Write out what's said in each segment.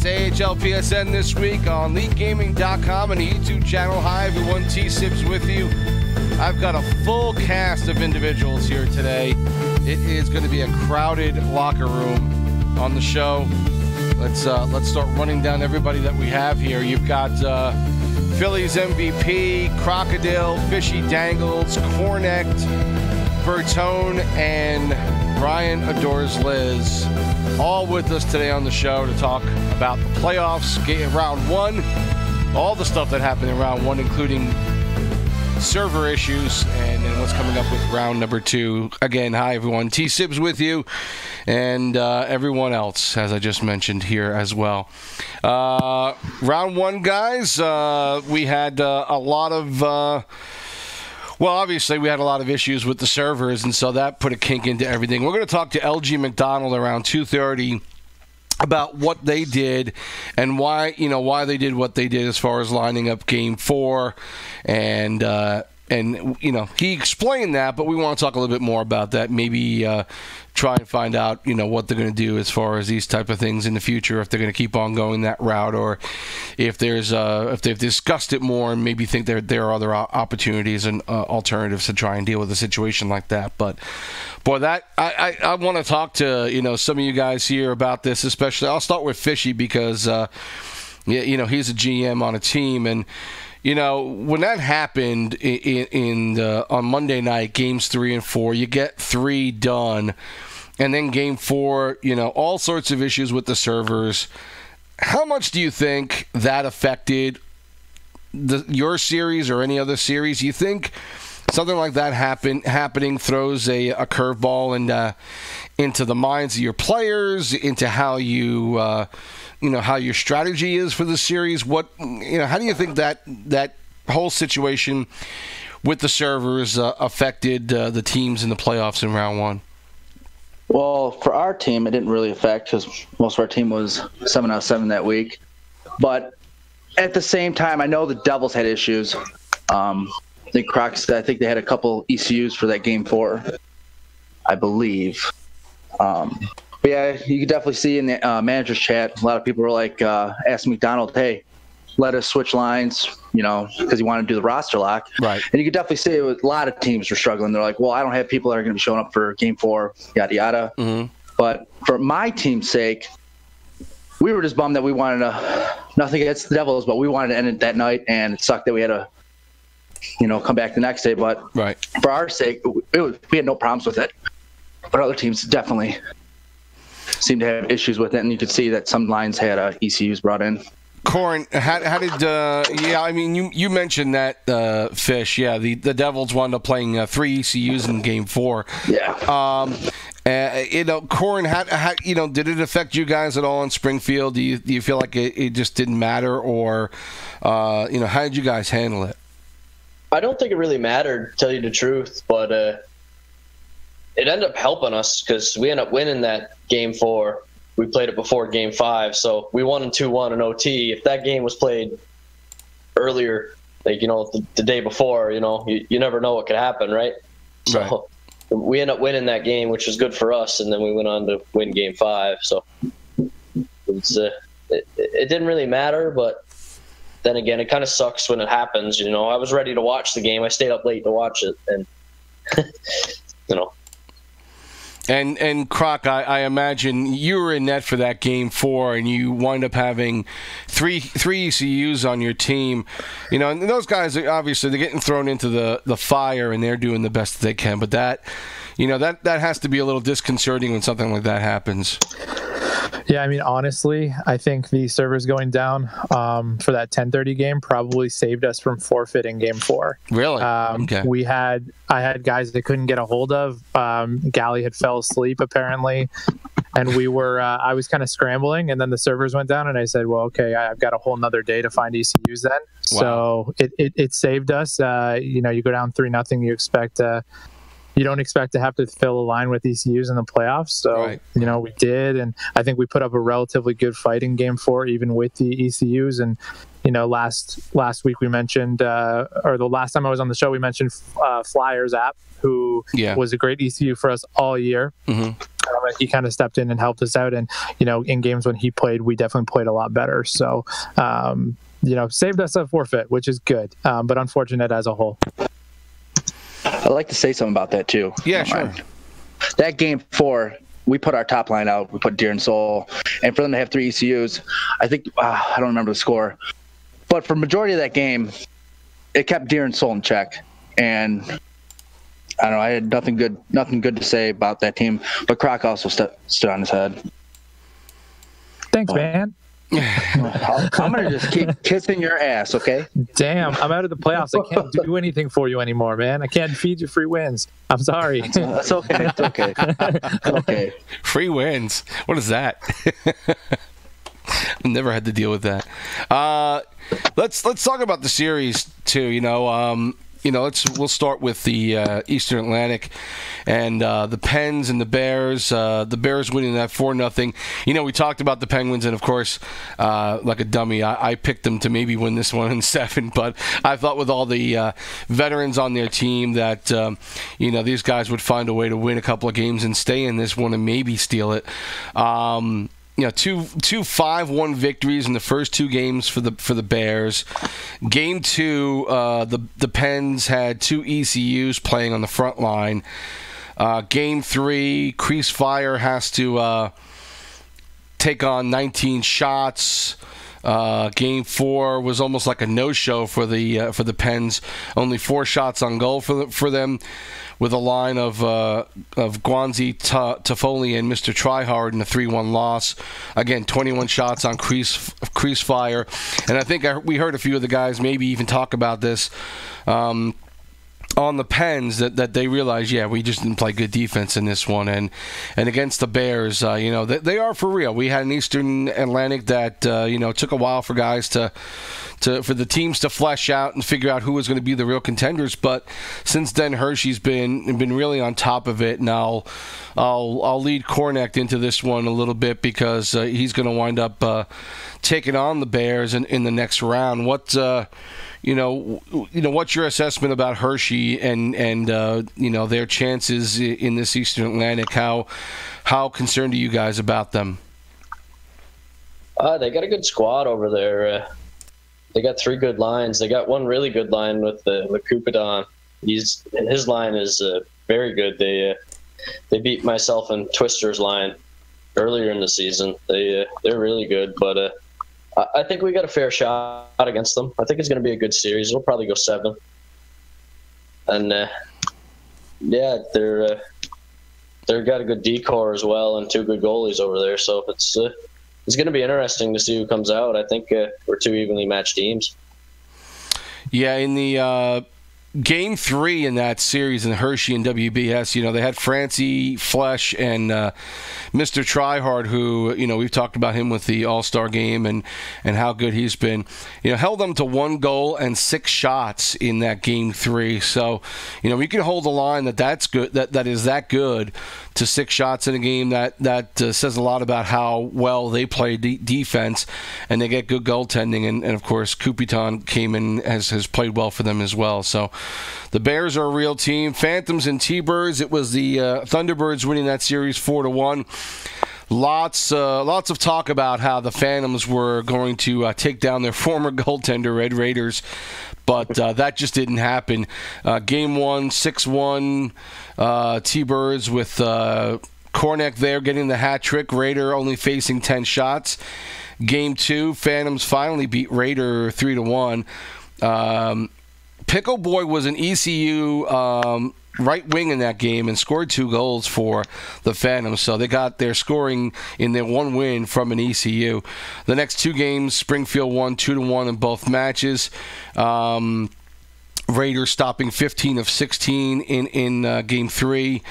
It's AHLPSN this week on LeagueGaming.com and the YouTube channel. Hi, everyone. TSibs with you. I've got a full cast of individuals here today. It is going to be a crowded locker room on the show. Let's start running down everybody that we have here. You've got Phillies MVP, Crocodile, Fishy Dangles, Cornect, Bertone, and Brian Adores Liz, all with us today on the show to talk about the playoffs, round one, all the stuff that happened in round one, including server issues, and then what's coming up with round number two. Again, hi everyone, TSibs with you, and everyone else, as I just mentioned here as well. Round one, guys, we had a lot of... Well, obviously, we had a lot of issues with the servers, and so that put a kink into everything. We're going to talk to LG McDonald around 2:30 about what they did and why they did what they did as far as lining up Game 4, and he explained that, but we want to talk a little bit more about that. Maybe try and find out what they're going to do as far as these type of things in the future, if they're going to keep on going that route, or if they've discussed it more and maybe think there are other opportunities and alternatives to try and deal with a situation like that. But boy, that I want to talk to some of you guys here about this, especially. I'll start with Fishy because he's a GM on a team, and when that happened on Monday night, games 3 and 4, you get 3 done, and then game 4, all sorts of issues with the servers. How much do you think that affected your series or any other series? You think something like that happening throws a curveball into the minds of your players, into how you how your strategy is for the series? How do you think that whole situation with the servers affected the teams in the playoffs in round one? Well, for our team, it didn't really affect because most of our team was 7 out of 7 that week. But at the same time, I know the Devils had issues. I think Crocs, I think they had a couple ECUs for that game 4, I believe. But yeah, you can definitely see in the manager's chat, a lot of people were like, asking McDonald, hey, let us switch lines, because he wanted to do the roster lock. Right. And you could definitely see a lot of teams were struggling. They're like, well, I don't have people that are going to be showing up for game 4, yada, yada. Mm-hmm. But for my team's sake, we were just bummed that we wanted nothing against the Devils, but we wanted to end it that night, and it sucked that we had to, come back the next day. But right. For our sake, we had no problems with it. But other teams definitely seemed to have issues with it, and you could see that some lines had ECUs brought in. Corin, how did you mentioned that, Fish, the Devils wound up playing 3 ECUs in game 4. Yeah. Corin, how did it affect you guys at all in Springfield? Do you feel like it just didn't matter, or how did you guys handle it? I don't think it really mattered, to tell you the truth, but it ended up helping us because we ended up winning that game 4. We played it before game 5, so we won 2-1 in OT. If that game was played earlier, the day before, you never know what could happen, right? Right. So we ended up winning that game, which was good for us, and then we went on to win game 5. So it didn't really matter, but then again, it kind of sucks when it happens. I was ready to watch the game. I stayed up late to watch it, and And Croc, I imagine you were in net for that game 4, and you wind up having three ECUs on your team. And those guys are obviously they're getting thrown into the fire, and they're doing the best that they can. But that has to be a little disconcerting when something like that happens. Yeah, honestly, I think the servers going down for that 10:30 game probably saved us from forfeiting game 4. Really? Okay. I had guys that couldn't get a hold of. Gally had fell asleep apparently, and I was kind of scrambling, and then the servers went down, and I said, well, okay, I've got a whole nother day to find ECUs then. Wow. So it saved us. You go down 3-0, you don't expect to have to fill a line with ECUs in the playoffs. So, right. We did. And I think we put up a relatively good fight in game 4, even with the ECUs. And, last week we mentioned, or the last time I was on the show, we mentioned Flyers app, who was a great ECU for us all year. Mm-hmm. he kind of stepped in and helped us out. And, in games when he played, we definitely played a lot better. So, saved us a forfeit, which is good, but unfortunate as a whole. I'd like to say something about that too. Yeah, sure. That game 4, we put our top line out. We put Deer and Soul, and for them to have 3 ECUs, I think I don't remember the score, but for majority of that game, it kept Deer and Soul in check. And I don't know, I had nothing good to say about that team. But Croc also stood on his head. Thanks, man. I'm gonna just keep kissing your ass, okay? Damn, I'm out of the playoffs. I can't do anything for you anymore, man. I can't feed you free wins. I'm sorry. That's okay. It's okay. It's okay. Free wins. What is that? I've never had to deal with that. Let's talk about the series too. We'll start with the Eastern Atlantic and the Pens and the Bears. The Bears winning that 4-0. We talked about the Penguins, and of course, like a dummy, I picked them to maybe win this one in 7. But I thought with all the veterans on their team that these guys would find a way to win a couple of games and stay in this one and maybe steal it. Two 5-1 victories in the first 2 games for the Bears. Game 2, the Pens had 2 ECUs playing on the front line. Game 3, Crease Fire has to take on 19 shots. Game 4 was almost like a no-show for the Pens. Only 4 shots on goal for them, with a line of Guanzi, Toffoli, and Mr. Tryhard in a 3-1 loss. Again, 21 shots on Crease Fire. And I think we heard a few of the guys maybe even talk about this on the Pens, that they realized, we just didn't play good defense in this one. And against the Bears, they are for real. We had an Eastern Atlantic that took a while for guys for the teams to flesh out and figure out who was going to be the real contenders. But since then, Hershey's been really on top of it. And I'll lead Corneck into this one a little bit, because he's going to wind up taking on the Bears in the next round. What's your assessment about Hershey and their chances in this Eastern Atlantic? How concerned are you guys about them? They got a good squad over there. They got 3 good lines. They got one really good line with Cupidon. His line is very good. They beat myself and Twister's line earlier in the season. They're really good, but I think we got a fair shot against them. I think it's going to be a good series. It'll probably go 7. And they're got a good decor as well, and 2 good goalies over there. So it's going to be interesting to see who comes out. I think we're 2 evenly matched teams. Yeah, in the Game 3 in that series in Hershey and WBS, they had Francie, Flesh, and Mr. Tryhard, who, we've talked about him with the All-Star game and how good he's been. Held them to 1 goal and 6 shots in that Game 3. So, we can hold the line that's good, that is that good, to 6 shots in a game. That says a lot about how well they play defense, and they get good goaltending. And of course, Kupitan came in, has played well for them as well. So the Bears are a real team. Phantoms and T-Birds. It was the Thunderbirds winning that series 4-1. Lots of talk about how the Phantoms were going to take down their former goaltender, Red Raiders, but that just didn't happen. Game 1, 6-1, T-Birds with Corneck there getting the hat trick. Raider only facing 10 shots. Game 2, Phantoms finally beat Raider 3-1. Pickle Boy was an ECU right wing in that game and scored 2 goals for the Phantoms. So they got their scoring in their 1 win from an ECU. The next 2 games, Springfield won 2-1 in both matches. Raiders stopping 15 of 16 in Game 3.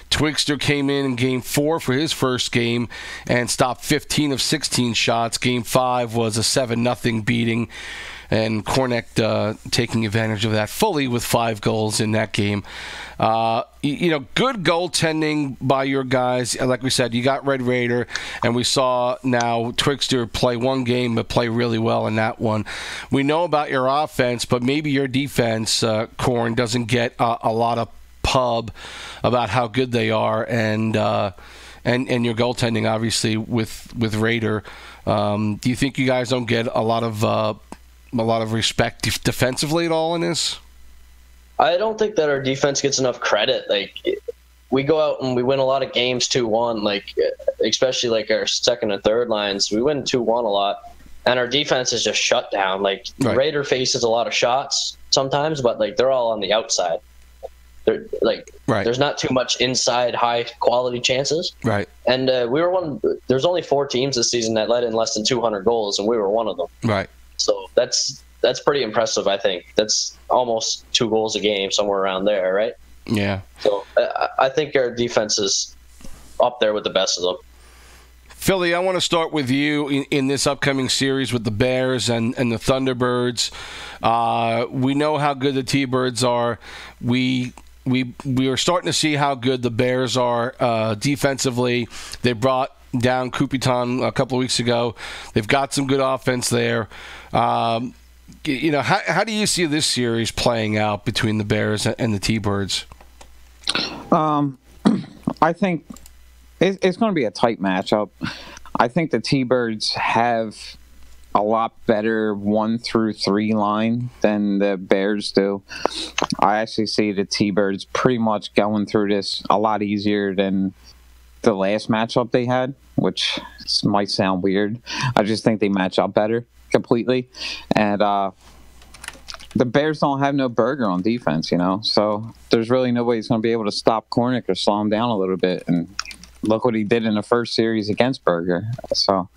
Twigster came in Game 4 for his first game and stopped 15 of 16 shots. Game 5 was a 7-0 beating, and Corneck taking advantage of that fully with 5 goals in that game. Good goaltending by your guys. Like we said, you got Red Raider, and we saw now Twigster play 1 game but play really well in that one. We know about your offense, but maybe your defense, Corn, doesn't get a lot of pub about how good they are, and and your goaltending, obviously, with Rader. Do you think you guys don't get a lot of respect defensively at all in this? I don't think that our defense gets enough credit. Like, we go out and we win a lot of games 2-1, like, especially like our second and third lines. We win 2-1 a lot, and our defense is just shut down. Like, Right. Raider faces a lot of shots sometimes, but like they're all on the outside. They're like, Right. there's not too much inside high quality chances. Right. And we were one. There's only 4 teams this season that let in less than 200 goals, and we were one of them. Right. So that's pretty impressive. I think that's almost 2 goals a game, somewhere around there, right? Yeah. So I think our defense is up there with the best of them. Philly, I want to start with you in this upcoming series with the Bears and the Thunderbirds. We know how good the T-Birds are. We are starting to see how good the Bears are defensively. They brought down Kupitan a couple of weeks ago. They've got some good offense there. How do you see this series playing out between the Bears and the T-Birds? I think it's going to be a tight matchup. I think the T-Birds have a lot better 1 through 3 line than the Bears do. I actually see the T-Birds pretty much going through this a lot easier than the last matchup they had, which might sound weird. I just think they match up better completely. And the Bears don't have no Berger on defense, so there's really nobody who's going to be able to stop Kornick or slow him down a little bit. And look what he did in the first series against Berger. So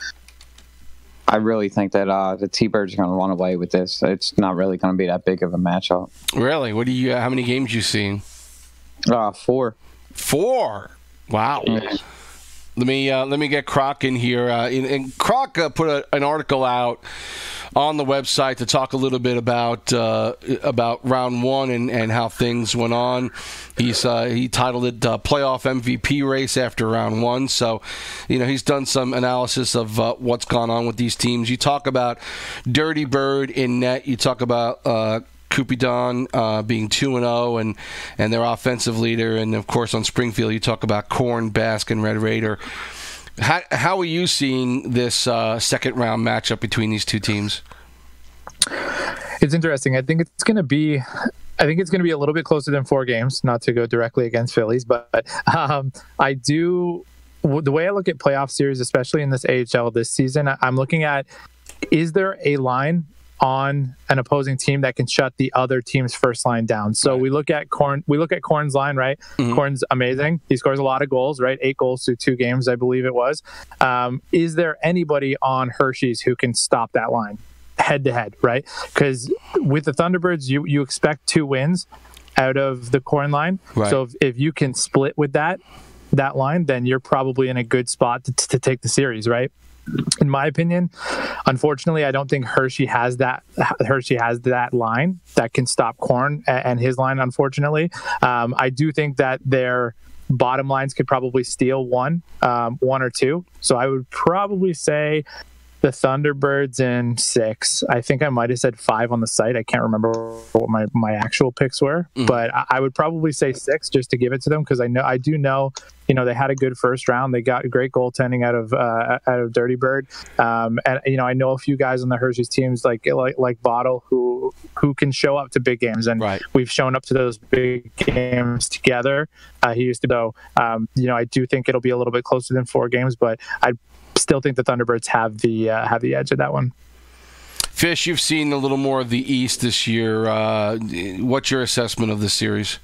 I really think that the T-Birds are going to run away with this. It's not really going to be that big of a matchup. Really? How many games you seen? 4. 4? Wow. Yeah. Let me get Croc in here. And Croc put an article out on the website to talk a little bit about round 1 and how things went on. He titled it "Playoff MVP Race After Round 1." So, he's done some analysis of what's gone on with these teams. You talk about Dirty Bird in net. You talk about Kupitan being 2-0 and their offensive leader, and of course on Springfield you talk about Korn, Basque, and Red Raider. How are you seeing this second round matchup between these two teams? It's interesting. I think it's going to be a little bit closer than 4 games. Not to go directly against Phillies, but I do. The way I look at playoff series, especially in this AHL this season, I'm looking at: is there a line on an opposing team that can shut the other team's first line down? So Right. we look at Korn's line, right? Mm-hmm. Korn's amazing. He scores a lot of goals, right? 8 goals through 2 games, I believe it was. Is there anybody on Hershey's who can stop that line head to head, right? Because with the Thunderbirds, you expect 2 wins out of the Korn line. Right. So if you can split with that line, then you're probably in a good spot to take the series, right? In my opinion, unfortunately, I don't think Hershey has that line that can stop Korn and his line, unfortunately. I do think that their bottom lines could probably steal 1 or 2. So I would probably say the Thunderbirds in 6. I think I might have said 5 on the site. I can't remember what my actual picks were, but I would probably say 6 just to give it to them, because I do know they had a good first round. They got great goaltending out of Dirty Bird, and I know a few guys on the Hershey's teams like Bottle who can show up to big games, and Right. we've shown up to those big games together. He used to go. I do think it'll be a little bit closer than 4 games, but I still think the Thunderbirds have the edge of that one. Fish, you've seen a little more of the East this year. What's your assessment of this series?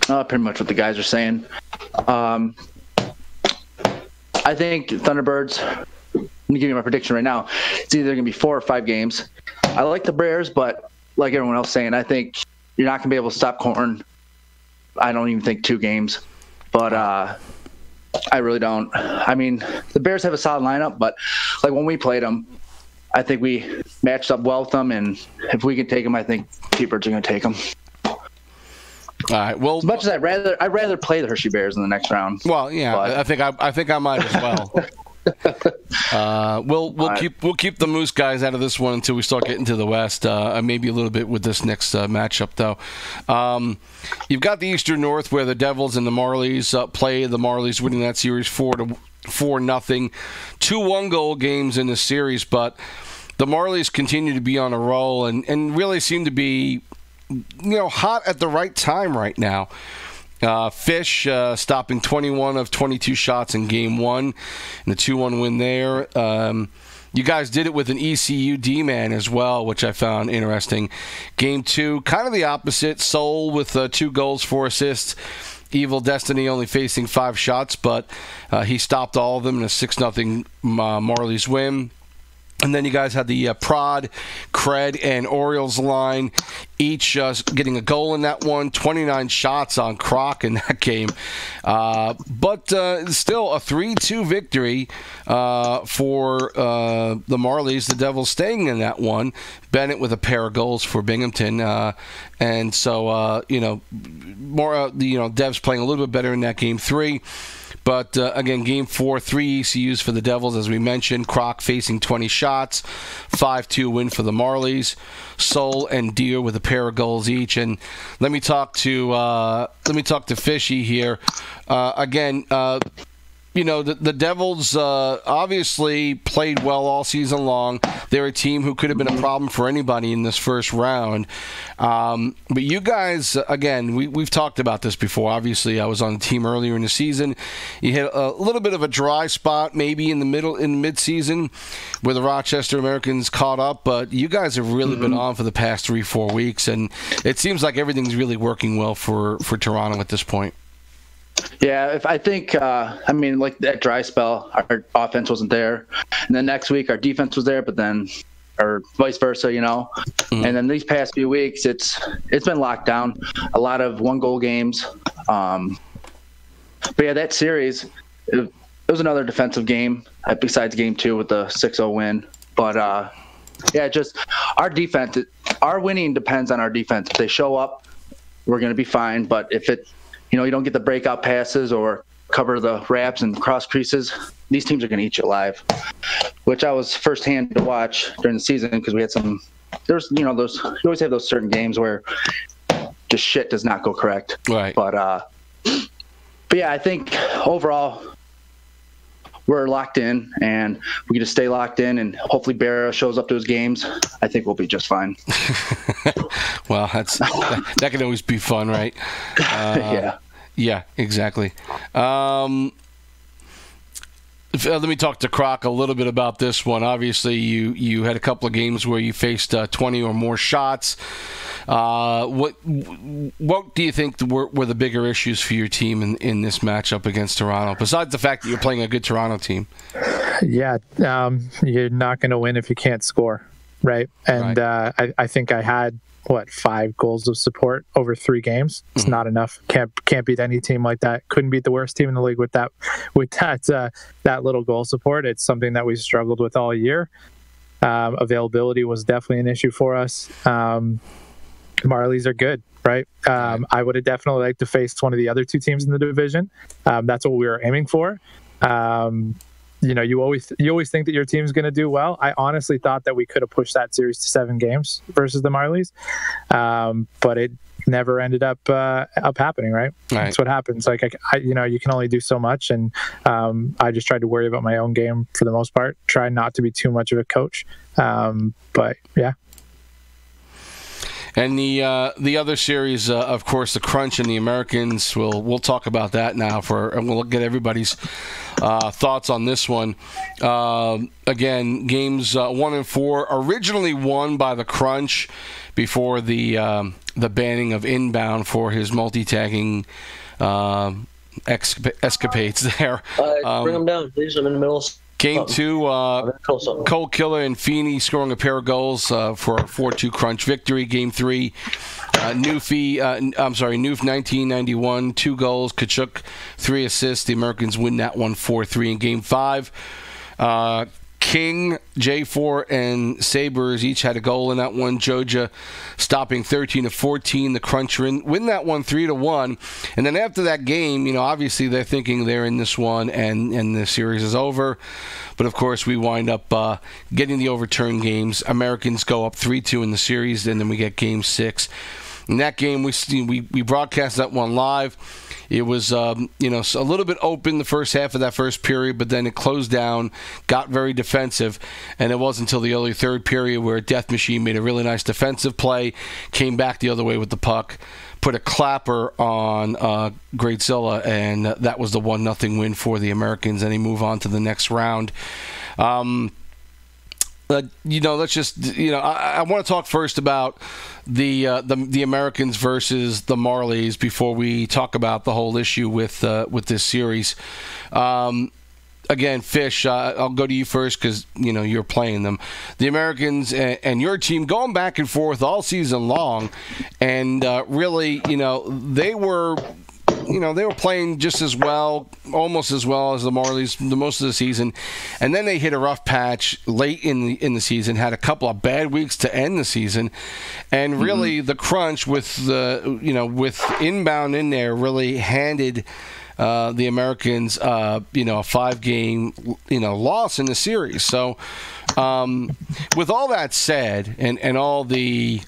Pretty much what the guys are saying. I think Thunderbirds, I'm going to give you my prediction right now. It's either going to be 4 or 5 games. I like the Bears, but like everyone else saying, I think you're not going to be able to stop Korn. I don't even think 2 games. But I really don't. I mean, the Bears have a solid lineup, but like when we played them, I think we matched up well with them, and if we can take them, I think T-Birds are going to take them. All right. Well, As much as I'd rather play the Hershey Bears in the next round. Well, yeah, But- I think I might as well. We'll keep the Moose guys out of this one until we start getting to the West. Maybe a little bit with this next matchup, though. You've got the Eastern North where the Devils and the Marlies play. The Marlies winning that series 4-0, 2 one-goal games in the series, but the Marlies continue to be on a roll and really seem to be, hot at the right time right now. Fish stopping 21 of 22 shots in Game 1 and the 2-1 win there. You guys did it with an ECU D-man as well, which I found interesting. Game 2, kind of the opposite. Soul with 2 goals, 4 assists. Evil Destiny only facing 5 shots, but he stopped all of them in a 6-0 Marlies win. And then you guys had the Prod, Cred, and Orioles line, each getting a goal in that one. 29 shots on Croc in that game. But still a 3-2 victory for the Marlies. The Devils staying in that one. Bennett with a pair of goals for Binghamton. And so, Devs playing a little bit better in that Game 3. But, again, Game 4, 3 ECUs for the Devils, as we mentioned. Croc facing 20 shots, 5-2 win for the Marlies. Soul and Deer with a pair of goals each. And let me talk to Fishy here. The Devils obviously played well all season long. They're a team who could have been a problem for anybody in this first round. But you guys, again, we've talked about this before. Obviously, I was on the team earlier in the season. You hit a little bit of a dry spot maybe in mid-season where the Rochester Americans caught up. But you guys have really been on for the past 3-4 weeks. And it seems like everything's really working well for Toronto at this point. Yeah, like that dry spell, our offense wasn't there. And then next week, our defense was there, or vice versa, And then these past few weeks, it's been locked down. A lot of one-goal games. But yeah, that series, it was another defensive game besides Game 2 with the 6-0 win. But just our defense, our winning depends on our defense. If they show up, we're going to be fine. But if you don't get the breakout passes or cover the wraps and cross creases, these teams are going to eat you alive, which I was firsthand to watch during the season because we had you always have those certain games where just shit does not go correct. Right. But yeah, I think overall we're locked in and we can just stay locked in and hopefully Barra shows up to his games. I think we'll be just fine. Well, that can always be fun, right? Yeah, exactly. Let me talk to Croc a little bit about this one. Obviously, you had a couple of games where you faced 20 or more shots. What do you think were the bigger issues for your team in this matchup against Toronto, besides the fact that you're playing a good Toronto team? Yeah, you're not going to win if you can't score, right? And right. I think I had 5 goals of support over 3 games. It's not enough. Can't beat any team like that. Couldn't beat the worst team in the league with that little goal support. It's something that we struggled with all year. Availability was definitely an issue for us. Marlies are good, right? I would have definitely liked to face one of the other 2 teams in the division. That's what we were aiming for. You always think that your team's going to do well. I honestly thought that we could have pushed that series to 7 games versus the Marlies, but it never ended up happening. Right? That's what happens. Like you can only do so much, and I just tried to worry about my own game for the most part. Try not to be too much of a coach, but yeah. And the other series, of course, the Crunch and the Americans. We'll talk about that now and we'll get everybody's thoughts on this one. Again, games 1 and 4 originally won by the Crunch before the banning of Inbound for his multi-tagging escapades there. Bring them down, please. I'm in the middle. Game 2, Cole Killer and Feeney scoring a pair of goals for a 4-2 Crunch victory. Game 3, Noof 1991, 2 goals. Kachuk, 3 assists. The Americans win that one 4-3 in Game 5. King, J4, and Sabres each had a goal in that one. Joja stopping 13 of 14. The Crunch win that one 3-1. And then after that game, obviously they're thinking they're in this one and the series is over. But of course, we wind up getting the overturned games. Americans go up 3-2 in the series, and then we get Game 6. In that game, we broadcast that one live. It was, a little bit open the first half of that first period, but then it closed down, got very defensive, and it wasn't until the early third period where Death Machine made a really nice defensive play, came back the other way with the puck, put a clapper on Greatzilla, and that was the 1-0 win for the Americans, and they move on to the next round. Let's just, I want to talk first about the Americans versus the Marlies before we talk about the whole issue with this series. Again, Fish, I'll go to you first because, you're playing them. The Americans and your team going back and forth all season long, and really, they were playing just as well, almost as well as the Marlies the most of the season, and then they hit a rough patch late in the season. Had a couple of bad weeks to end the season, and really the Crunch with with inbound in there really handed the Americans a 5-game loss in the series. So with all that said, and all the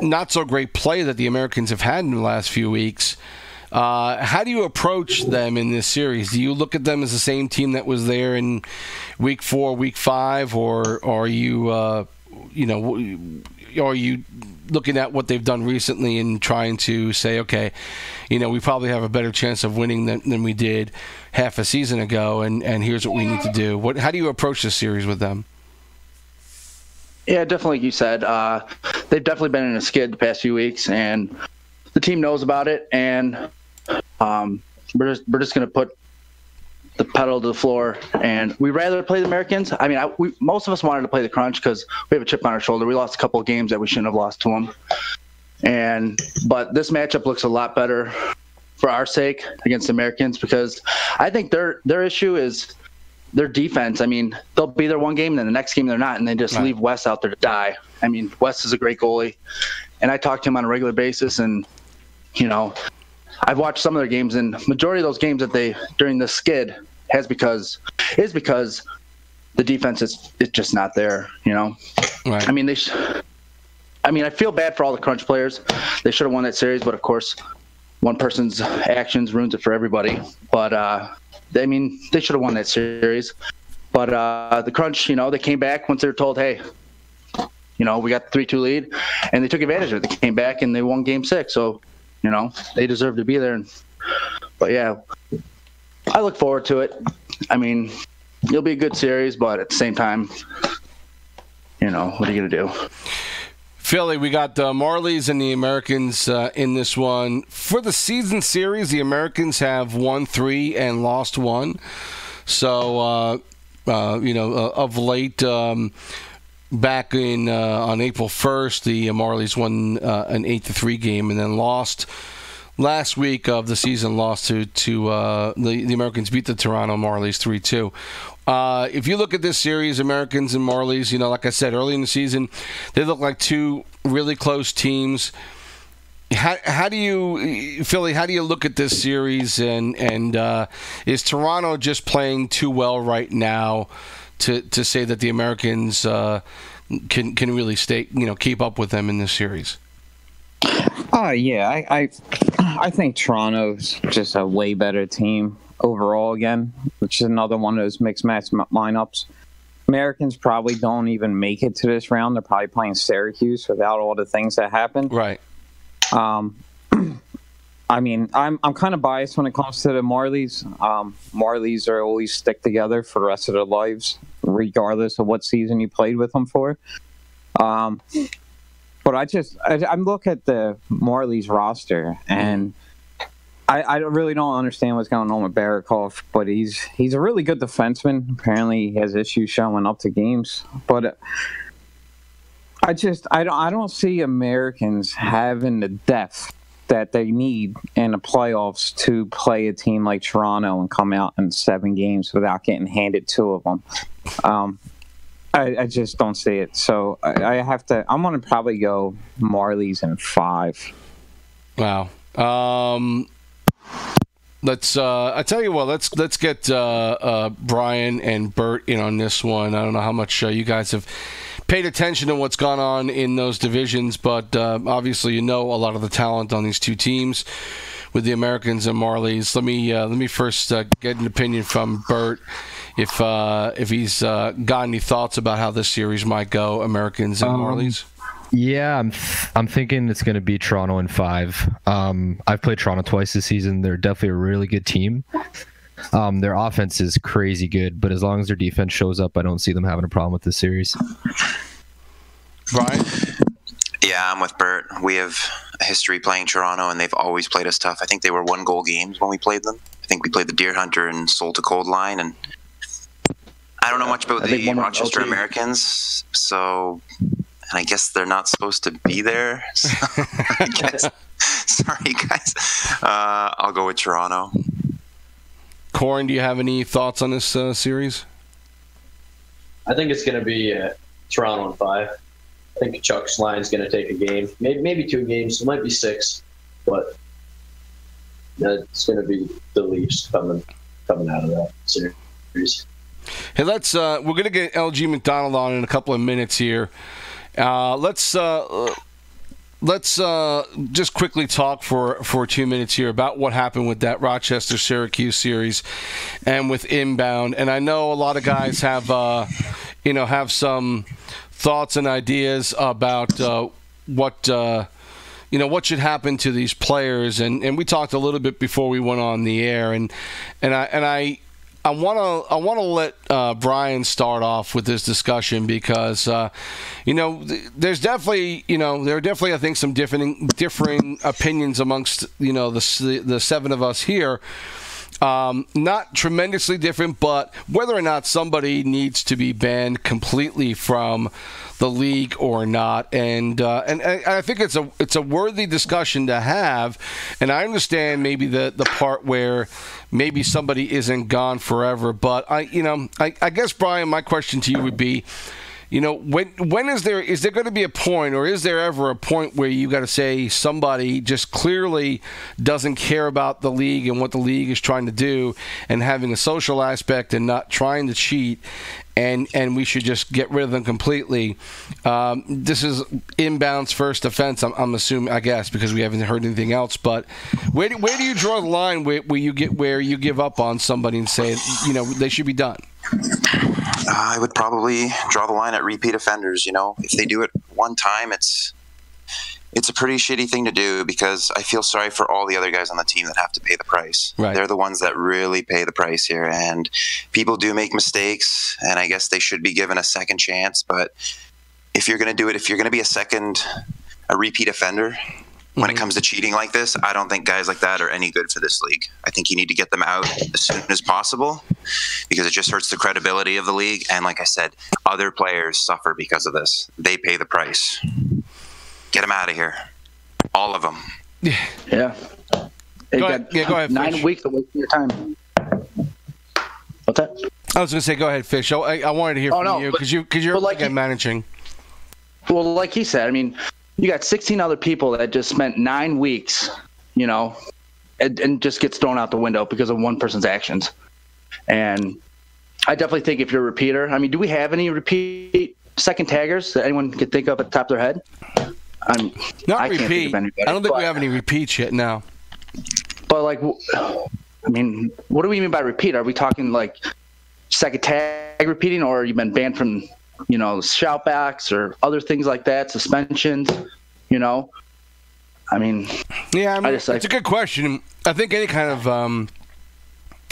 not so great play that the Americans have had in the last few weeks. How do you approach them in this series? Do you look at them as the same team that was there in week 4, week 5, or are you, are you looking at what they've done recently and trying to say, okay, we probably have a better chance of winning than we did half a season ago, and here's what we need to do. How do you approach this series with them? Yeah, definitely, like you said, they've definitely been in a skid the past few weeks, and the team knows about it, and we're just going to put the pedal to the floor. And we rather play the Americans. I mean, most of us wanted to play the Crunch because we have a chip on our shoulder. We lost a couple of games that we shouldn't have lost to them. But this matchup looks a lot better for our sake against the Americans because I think their issue is their defense. I mean, they'll be there one game, and then the next game they're not, and they just leave Wes out there to die. I mean, Wes is a great goalie, and I talk to him on a regular basis, and I've watched some of their games, and majority of those games that they during the skid is because the defense is just not there. Right. I mean, I feel bad for all the Crunch players. They should have won that series, but of course, one person's actions ruins it for everybody. But they should have won that series. But the Crunch, they came back once they were told, hey, we got the 3-2 lead, and they took advantage of it. They came back and they won Game 6. So. They deserve to be there. But, yeah, I look forward to it. I mean, it'll be a good series, but at the same time, what are you going to do? Philly, we got the Marlies and the Americans in this one. For the season series, the Americans have won 3 and lost 1. So, of late, back in on April 1st, the Marlies won an 8-3 game and then lost last week of the season. Lost to the Americans beat the Toronto Marlies 3-2. If you look at this series, Americans and Marlies, like I said early in the season, they look like two really close teams. How do you, Philly? How do you look at this series? And is Toronto just playing too well right now to say that the Americans can really keep up with them in this series? Yeah, I think Toronto's just a way better team overall again, which is another one of those mixed match lineups. Americans probably don't even make it to this round. They're probably playing Syracuse without all the things that happened. Right. I mean, I'm kind of biased when it comes to the Marlies. Marlies are always stick together for the rest of their lives, regardless of what season you played with them for. But I look at the Marlies roster, and I really don't understand what's going on with Barakov, but he's a really good defenseman. Apparently, he has issues showing up to games, but I don't see Americans having the depth that they need in the playoffs to play a team like Toronto and come out in 7 games without getting handed 2 of them. I just don't see it. So I'm going to probably go Marlies in 5. Wow. Let's. I tell you what. Let's get Brian and Bert in on this one. I don't know how much you guys have paid attention to what's gone on in those divisions, but obviously you know a lot of the talent on these 2 teams with the Americans and Marlies. Let me first get an opinion from Bert if he's got any thoughts about how this series might go, Americans and Marlies. Yeah, I'm thinking it's going to be Toronto in 5. I've played Toronto twice this season. They're definitely a really good team. Their offense is crazy good, but as long as their defense shows up, I don't see them having a problem with this series. Brian? Yeah, I'm with Bert. We have a history playing Toronto, and they've always played us tough. I think they were 1-goal games when we played them. I think we played the Deer Hunter and Soul to Cold line, and I don't know much about the Rochester Americans, so... And I guess they're not supposed to be there. So I guess, sorry, guys. I'll go with Toronto. Corin, do you have any thoughts on this series? I think it's going to be Toronto in 5. I think Chuck's line's going to take a game, maybe 2 games. It might be 6, but it's going to be the Leafs coming out of that series. Hey, we're going to get LG McDonald on in a couple of minutes here. Let's just quickly talk for 2 minutes here about what happened with that Rochester-Syracuse series and with Inbound. And I know a lot of guys have some thoughts and ideas about what should happen to these players. And we talked a little bit before we went on the air. And I want to let Brian start off with this discussion because there's definitely there are definitely I think some differing opinions amongst the 7 of us here. Not tremendously different, but whether or not somebody needs to be banned completely from the league or not, and I think it's a worthy discussion to have. And I understand maybe the part where maybe somebody isn't gone forever, but I guess, Brian, my question to you would be, when is there going to be a point, or is there ever a point where you got to say somebody just clearly doesn't care about the league and what the league is trying to do and having a social aspect and not trying to cheat, and we should just get rid of them completely? This is Inbound's first offense, I'm assuming, I guess, because we haven't heard anything else. But where do you draw the line where you give up on somebody and say they should be done? I would probably draw the line at repeat offenders. If they do it one time, it's a pretty shitty thing to do, because I feel sorry for all the other guys on the team that have to pay the price. Right. They're the ones that really pay the price here, and people do make mistakes, and I guess they should be given a second chance. But if you're going to do it, if you're going to be a repeat offender, when it comes to cheating like this, I don't think guys like that are any good for this league. I think you need to get them out as soon as possible, because it just hurts the credibility of the league. And like I said, other players suffer because of this. They pay the price. Get them out of here. All of them. Yeah. Go ahead, 9 Fish. weeks away from your time. What's that? I was going to say, go ahead, Fish. I wanted to hear from you because you're managing. Well, like he said, I mean, you got 16 other people that just spent 9 weeks, and just gets thrown out the window because of one person's actions. And I definitely think if you're a repeater, I mean, do we have any repeat second taggers that anyone could think of at the top of their head? Not I can't think repeat. of anybody, I don't think we have any repeats yet now. But I mean, what do we mean by repeat? Are we talking like second tag repeating, or you've been banned from, shoutbacks or other things like that, suspensions? I mean, yeah, it's a good question. I think any kind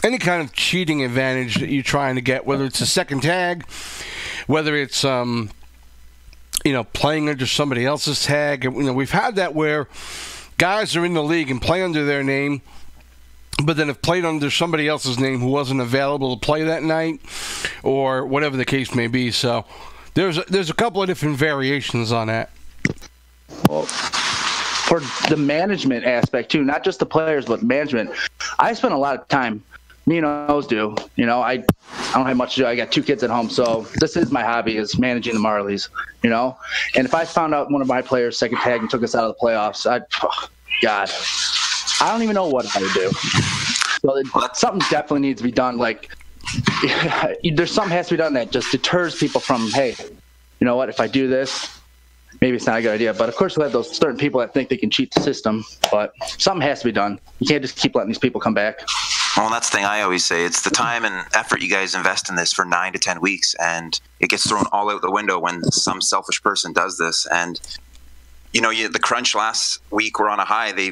of cheating advantage that you're trying to get, whether it's a second tag, whether it's playing under somebody else's tag, we've had that where guys are in the league and play under their name, but then have played under somebody else's name who wasn't available to play that night, or whatever the case may be. So there's a couple of different variations on that. Well, for the management aspect too, not just the players, but management. I spend a lot of time. Me and O's do. You know, I don't have much to do. I got 2 kids at home, so this is my hobby, is managing the Marlies. You know, and if I found out one of my players second tag and took us out of the playoffs, God, I don't even know what I would do. So something definitely needs to be done. Like, there's something has to be done that just deters people from, hey, you know what? If I do this, maybe it's not a good idea. But of course, we have those certain people that think they can cheat the system. But something has to be done. You can't just keep letting these people come back. Well, that's the thing I always say. It's the time and effort you guys invest in this for 9 to 10 weeks, and it gets thrown all out the window when some selfish person does this. And, you know, the Crunch last week were on a high. They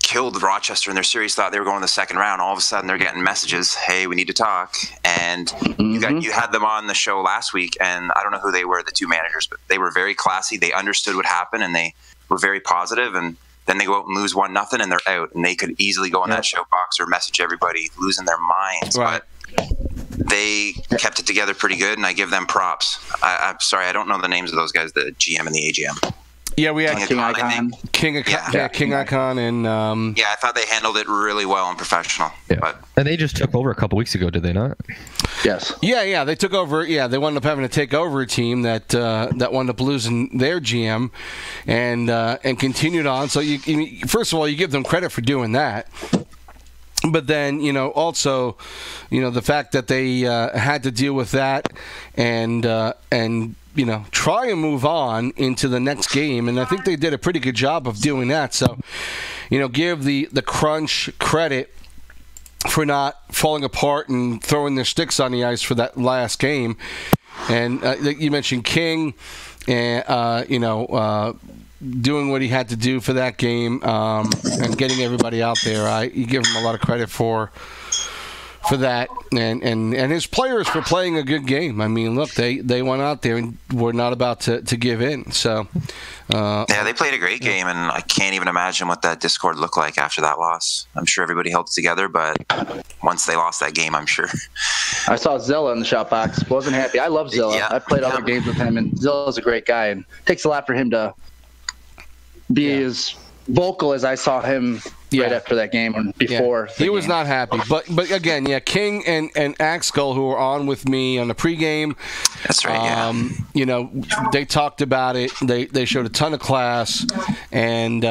killed Rochester in their series, thought they were going to the second round. All of a sudden, they're getting messages, hey, we need to talk. And you had them on the show last week, and I don't know who they were, the 2 managers, but they were very classy. They understood what happened, and they were very positive, and then they go out and lose 1-0 and they're out, and they could easily go in that show box or message everybody losing their minds. Right. But they kept it together pretty good, and I give them props. I'm sorry, I don't know the names of those guys, the GM and the AGM. Yeah, we had King Icon. King Icon, and I thought they handled it really well and professional. Yeah. But And they just took over a couple weeks ago, did they not? Yes. Yeah, they took over. Yeah, they wound up having to take over a team that wound up losing their GM, and continued on. So you first of all, you give them credit for doing that. But then, you know, also, you know, the fact that they had to deal with that and you know, try and move on into the next game, and I think they did a pretty good job of doing that. So, you know, give the Crunch credit for not falling apart and throwing their sticks on the ice for that last game. And you mentioned King, and you know, doing what he had to do for that game, and getting everybody out there. You give him a lot of credit for that, and his players for playing a good game. I mean, look, they went out there and were not about to give in. So they played a great game, and I can't even imagine what that Discord looked like after that loss. I'm sure everybody held it together, but once they lost that game, I'm sure. I saw Zilla in the shot box. Wasn't happy. I love Zilla. Yeah. I played other games with him, and Zilla's a great guy, and it takes a lot for him to be as vocal as I saw him right after that game and before. He was not happy. But again, King and Axel, who were on with me on the pregame, that's right. You know, they talked about it. They showed a ton of class and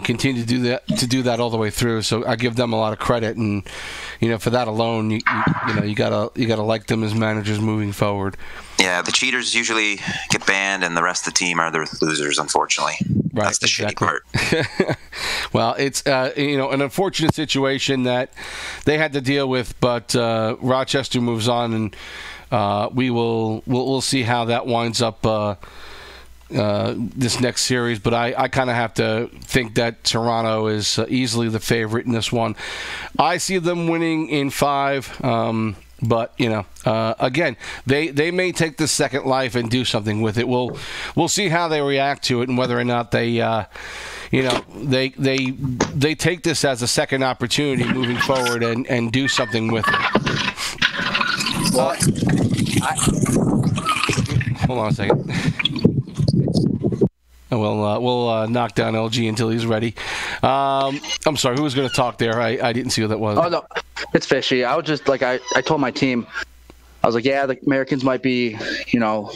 continue to do that all the way through. So I give them a lot of credit, and you know, for that alone, you gotta like them as managers moving forward. Yeah, the cheaters usually get banned, and the rest of the team are the losers, unfortunately. Right, that's the shitty part. Well, it's you know, an unfortunate situation that they had to deal with, but Rochester moves on, and we'll see how that winds up this next series. But I kind of have to think that Toronto is easily the favorite in this one. I see them winning in 5. But you know, again, they may take the second life and do something with it. We'll see how they react to it, and whether or not they, you know, they take this as a second opportunity moving forward and do something with it. Well, hold on a second. We'll knock down LG until he's ready. I'm sorry, who was going to talk there? I didn't see who that was. Oh, no, it's fishy. I was just like, I told my team, I was like, yeah, the Americans might be, you know,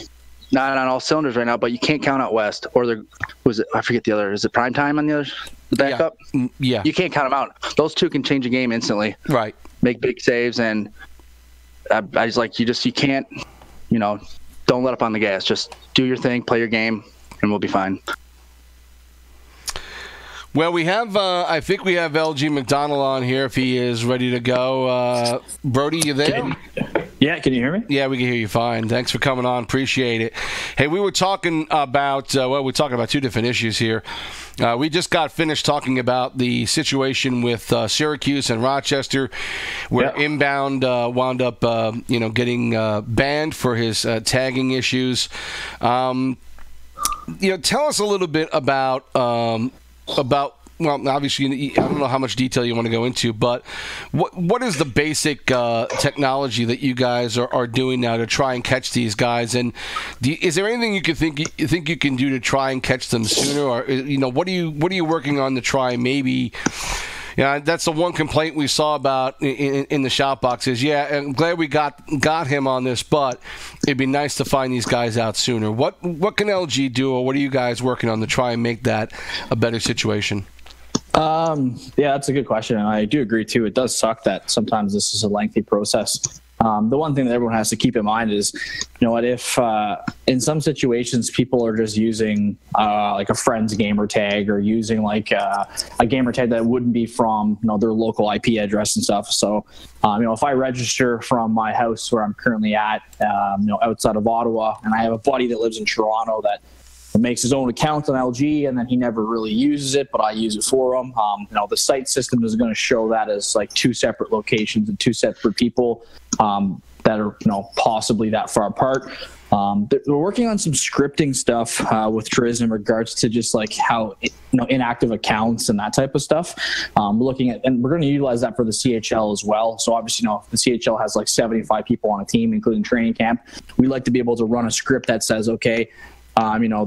not on all cylinders right now, but you can't count out West. Or I forget the other. Is it Prime Time on the other, the backup? Yeah. You can't count them out. Those two can change a game instantly. Right. Make big saves, and I was like, you can't, you know, don't let up on the gas. Just do your thing, play your game, and we'll be fine. Well, we have, I think we have LG McDonald on here if he is ready to go. Brody, you there? Yeah, can you hear me? Yeah, we can hear you fine. Thanks for coming on. Appreciate it. Hey, we were talking about, we're talking about 2 different issues here. We just got finished talking about the situation with Syracuse and Rochester, where Inbound wound up, you know, getting banned for his tagging issues. You know, tell us a little bit about well, obviously, I don't know how much detail you want to go into, but what is the basic technology that you guys are doing now to try and catch these guys? And is there anything you think you can do to try and catch them sooner? Or what are you working on to try maybe? Yeah, that's the one complaint we saw about in the shop box is, I'm glad we got him on this, but it'd be nice to find these guys out sooner. What can LG do, or what are you guys working on to try and make that a better situation? That's a good question, and I do agree too. It does suck that sometimes this is a lengthy process. The one thing that everyone has to keep in mind is, if in some situations people are just using like a friend's gamer tag or using like a gamer tag that wouldn't be from their local IP address and stuff. So, if I register from my house where I'm currently at, outside of Ottawa, and I have a buddy that lives in Toronto that makes his own account on LG, and then he never really uses it, but I use it for him. The site system is going to show that as like two separate locations and two separate people that are possibly that far apart. We're working on some scripting stuff with Triz in regards to just like how inactive accounts and that type of stuff. We're looking at, and we're going to utilize that for the CHL as well. So obviously, if the CHL has like 75 people on a team, including training camp, we like to be able to run a script that says, okay,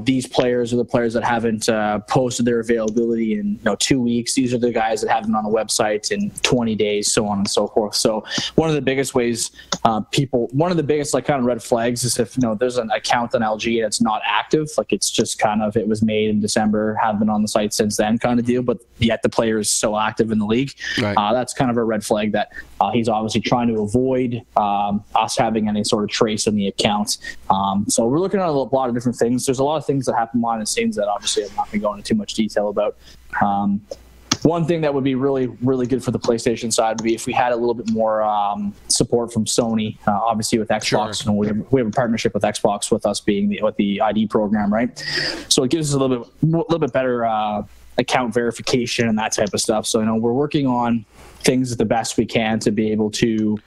these players are the players that haven't posted their availability in 2 weeks. These are the guys that haven't on a website in 20 days, so on and so forth. So one of the biggest ways one of the biggest like kind of red flags is if there's an account on LG and it's not active, like it's just kind of, it was made in December, have been on the site since then kind of deal, but yet the player is so active in the league. Right. That's kind of a red flag that he's obviously trying to avoid us having any sort of trace on the account. So we're looking at a lot of different things. There's a lot of things that happen behind the scenes that obviously I'm not going to go into too much detail about. One thing that would be really, really good for the PlayStation side would be if we had a little bit more support from Sony, obviously with Xbox. Sure. We have a partnership with Xbox with us being the ID program, right? So it gives us a little bit better account verification and that type of stuff. So we're working on things the best we can to be able to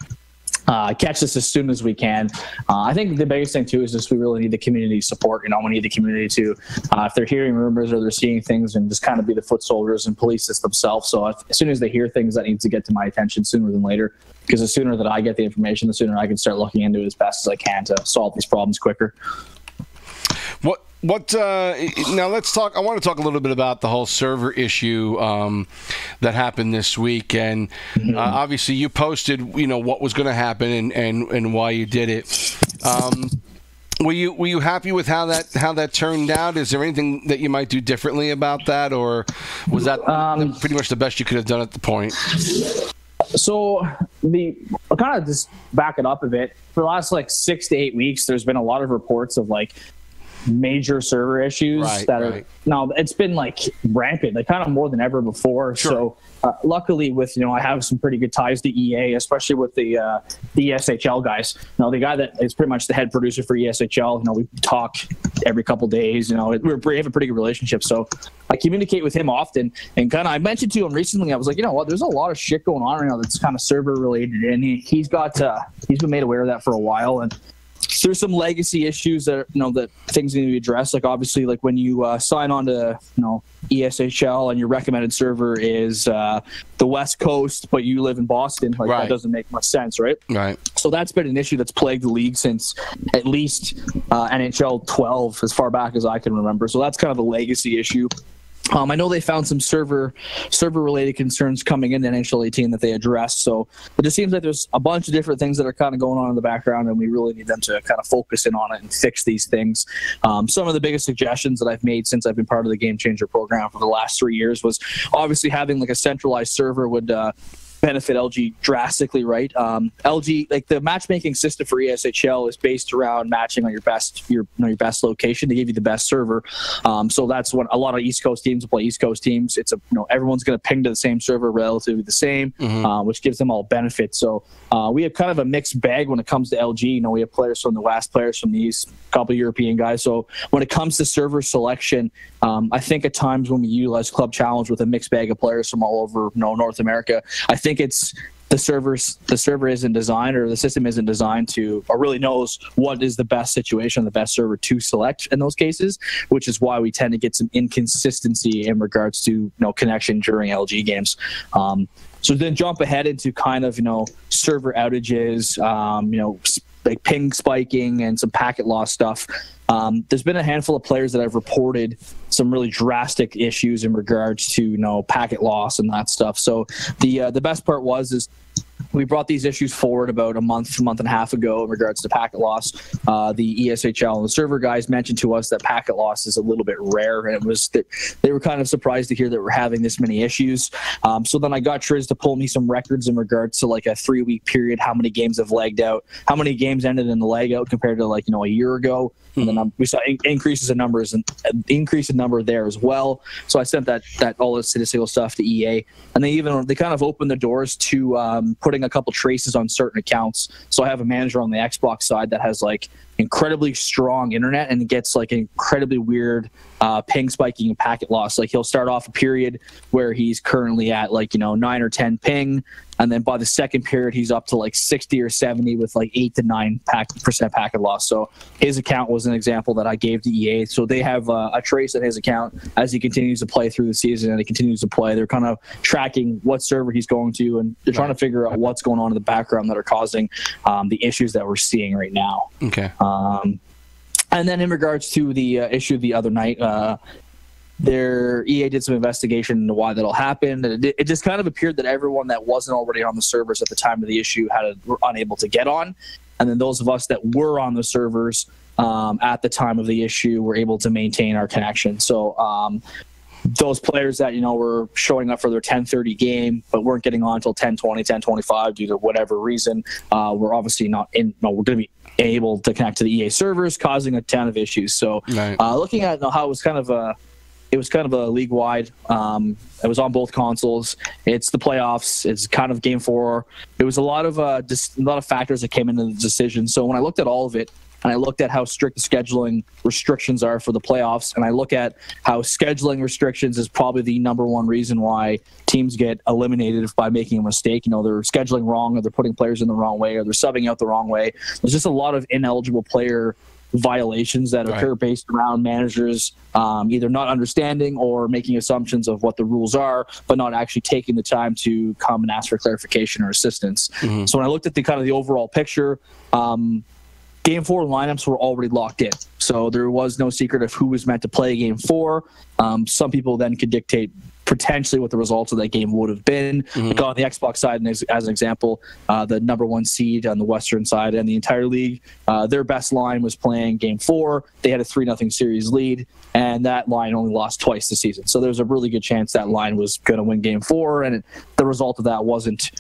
catch this as soon as we can. I think the biggest thing too is just we really need the community support. We need the community to, if they're hearing rumors or they're seeing things, and just kind of be the foot soldiers and police this themselves. So as soon as they hear things, that needs to get to my attention sooner than later, because the sooner that I get the information, the sooner I can start looking into it as fast as I can to solve these problems quicker. Now let's talk. I want to talk a little bit about the whole server issue that happened this week, and obviously you posted, what was going to happen and why you did it. Were you happy with how that turned out? Is there anything that you might do differently about that, or was that pretty much the best you could have done at the point? So I'll kind of just back it up a bit. For the last 6 to 8 weeks, there's been a lot of reports of major server issues are now it's been rampant, kind of more than ever before. Sure. So luckily with I have some pretty good ties to EA, especially with the ESHL guys. The guy that is pretty much the head producer for ESHL, we talk every couple days. We have a pretty good relationship, so I communicate with him often. And I mentioned to him recently, I was like, there's a lot of shit going on right now that's kind of server related, and he's been made aware of that for a while. And there's some legacy issues that that things need to be addressed. Obviously, when you sign on to ESHL and your recommended server is the West Coast, but you live in Boston, that doesn't make much sense, right? Right. So that's been an issue that's plagued the league since at least NHL 12, as far back as I can remember. So that's kind of a legacy issue. I know they found some server-related concerns coming into NHL 18 that they addressed. So it just seems like there's a bunch of different things that are kind of going on in the background, and we really need them to kind of focus in on it and fix these things. Some of the biggest suggestions that I've made since I've been part of the Game Changer program for the last 3 years was obviously having a centralized server would benefit LG drastically, right? LG, the matchmaking system for ESHL is based around matching on your best location to give you the best server. So that's what a lot of East Coast teams play. East Coast teams, it's everyone's going to ping to the same server, relatively the same, which gives them all benefits. So we have kind of a mixed bag when it comes to LG. We have players from the West, players from the East, a couple European guys. So when it comes to server selection, I think at times when we utilize Club Challenge with a mixed bag of players from all over North America, I think it's the server isn't designed, or the system isn't designed to, or really knows what is the best situation, the best server to select in those cases, which is why we tend to get some inconsistency in regards to connection during LG games. So then jump ahead into kind of server outages, like ping spiking and some packet loss stuff. There's been a handful of players that have reported some really drastic issues in regards to packet loss and that stuff. So the best part is we brought these issues forward about a month and a half ago in regards to packet loss. The ESHL and the server guys mentioned to us that packet loss is a little bit rare, and it was that they were kind of surprised to hear that we're having this many issues. So then I got Triz to pull me some records in regards to like a 3-week period, how many games have lagged out, how many games ended in the lag out compared to a year ago. And then we saw increases in numbers and increase in number there as well. So I sent that all the statistical stuff to EA, and they kind of opened the doors to putting a couple traces on certain accounts. So I have a manager on the Xbox side that has like incredibly strong internet and gets like incredibly weird ping spiking and packet loss. Like he'll start off a period where he's currently at 9 or 10 ping, and then by the second period he's up to like 60 or 70 with like 8 to 9% packet loss. So his account was an example that I gave to EA. So they have a trace on his account as he continues to play through the season, and he continues to play. They're kind of tracking what server he's going to, and they're trying to figure out what's going on in the background that are causing the issues that we're seeing right now. Okay. And then in regards to the issue the other night, EA did some investigation into why that'll happen. And it just kind of appeared that everyone that wasn't already on the servers at the time of the issue were unable to get on. And then those of us that were on the servers at the time of the issue were able to maintain our connection. So those players that were showing up for their 10:30 game but weren't getting on until 10:20, 10:25 due to whatever reason, we're obviously not in. No, we're going to be able to connect to the EA servers, causing a ton of issues. So looking at how it was kind of a league-wide. It was on both consoles. It's the playoffs. It's kind of Game 4. It was a lot of factors that came into the decision. So when I looked at all of it, and I looked at how strict the scheduling restrictions are for the playoffs, and I look at how scheduling restrictions is probably the number one reason why teams get eliminated by making a mistake. They're scheduling wrong, or they're putting players in the wrong way, or they're subbing out the wrong way. There's just a lot of ineligible player violations that occur based around managers either not understanding or making assumptions of what the rules are, but not actually taking the time to come and ask for clarification or assistance. So when I looked at the overall picture, Game 4 lineups were already locked in. So there was no secret of who was meant to play Game 4. Some people then could dictate potentially what the results of that game would have been. Like on the Xbox side, and as an example, the number 1 seed on the Western side and the entire league, their best line was playing Game 4. They had a 3-0 series lead, and that line only lost twice this season. So there's a really good chance that line was going to win Game 4, and the result of that wasn't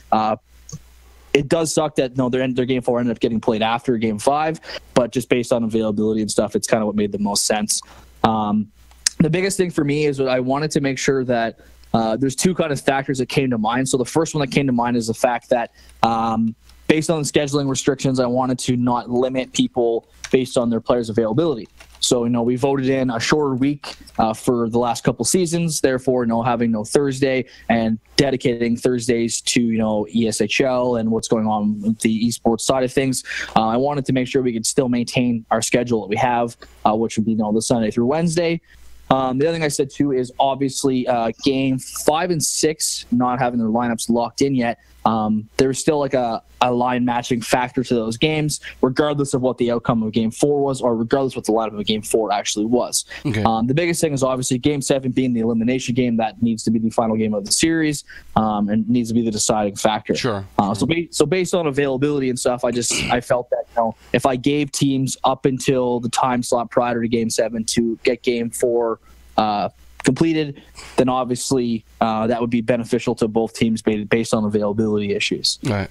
it does suck that their Game 4 ended up getting played after Game 5, but just based on availability and stuff, it's kind of what made the most sense. The biggest thing for me is that I wanted to make sure that there's two kind of factors that came to mind. So the first one that came to mind is the fact that based on the scheduling restrictions, I wanted to not limit people based on their players' availability. So, we voted in a shorter week for the last couple seasons, therefore, having no Thursday and dedicating Thursdays to, ESHL and what's going on with the esports side of things. I wanted to make sure we could still maintain our schedule that we have, which would be, the Sunday through Wednesday. The other thing I said, too, is obviously Game 5 and 6 not having their lineups locked in yet. There's still like a line matching factor to those games, regardless of what the outcome of Game 4 was, or regardless what the lineup of Game 4 actually was. Okay. The biggest thing is obviously Game 7 being the elimination game. That needs to be the final game of the series, and needs to be the deciding factor. Sure. So based on availability and stuff, I felt that if I gave teams up until the time slot prior to Game 7 to get Game 4 completed, then obviously that would be beneficial to both teams based on availability issues. Right.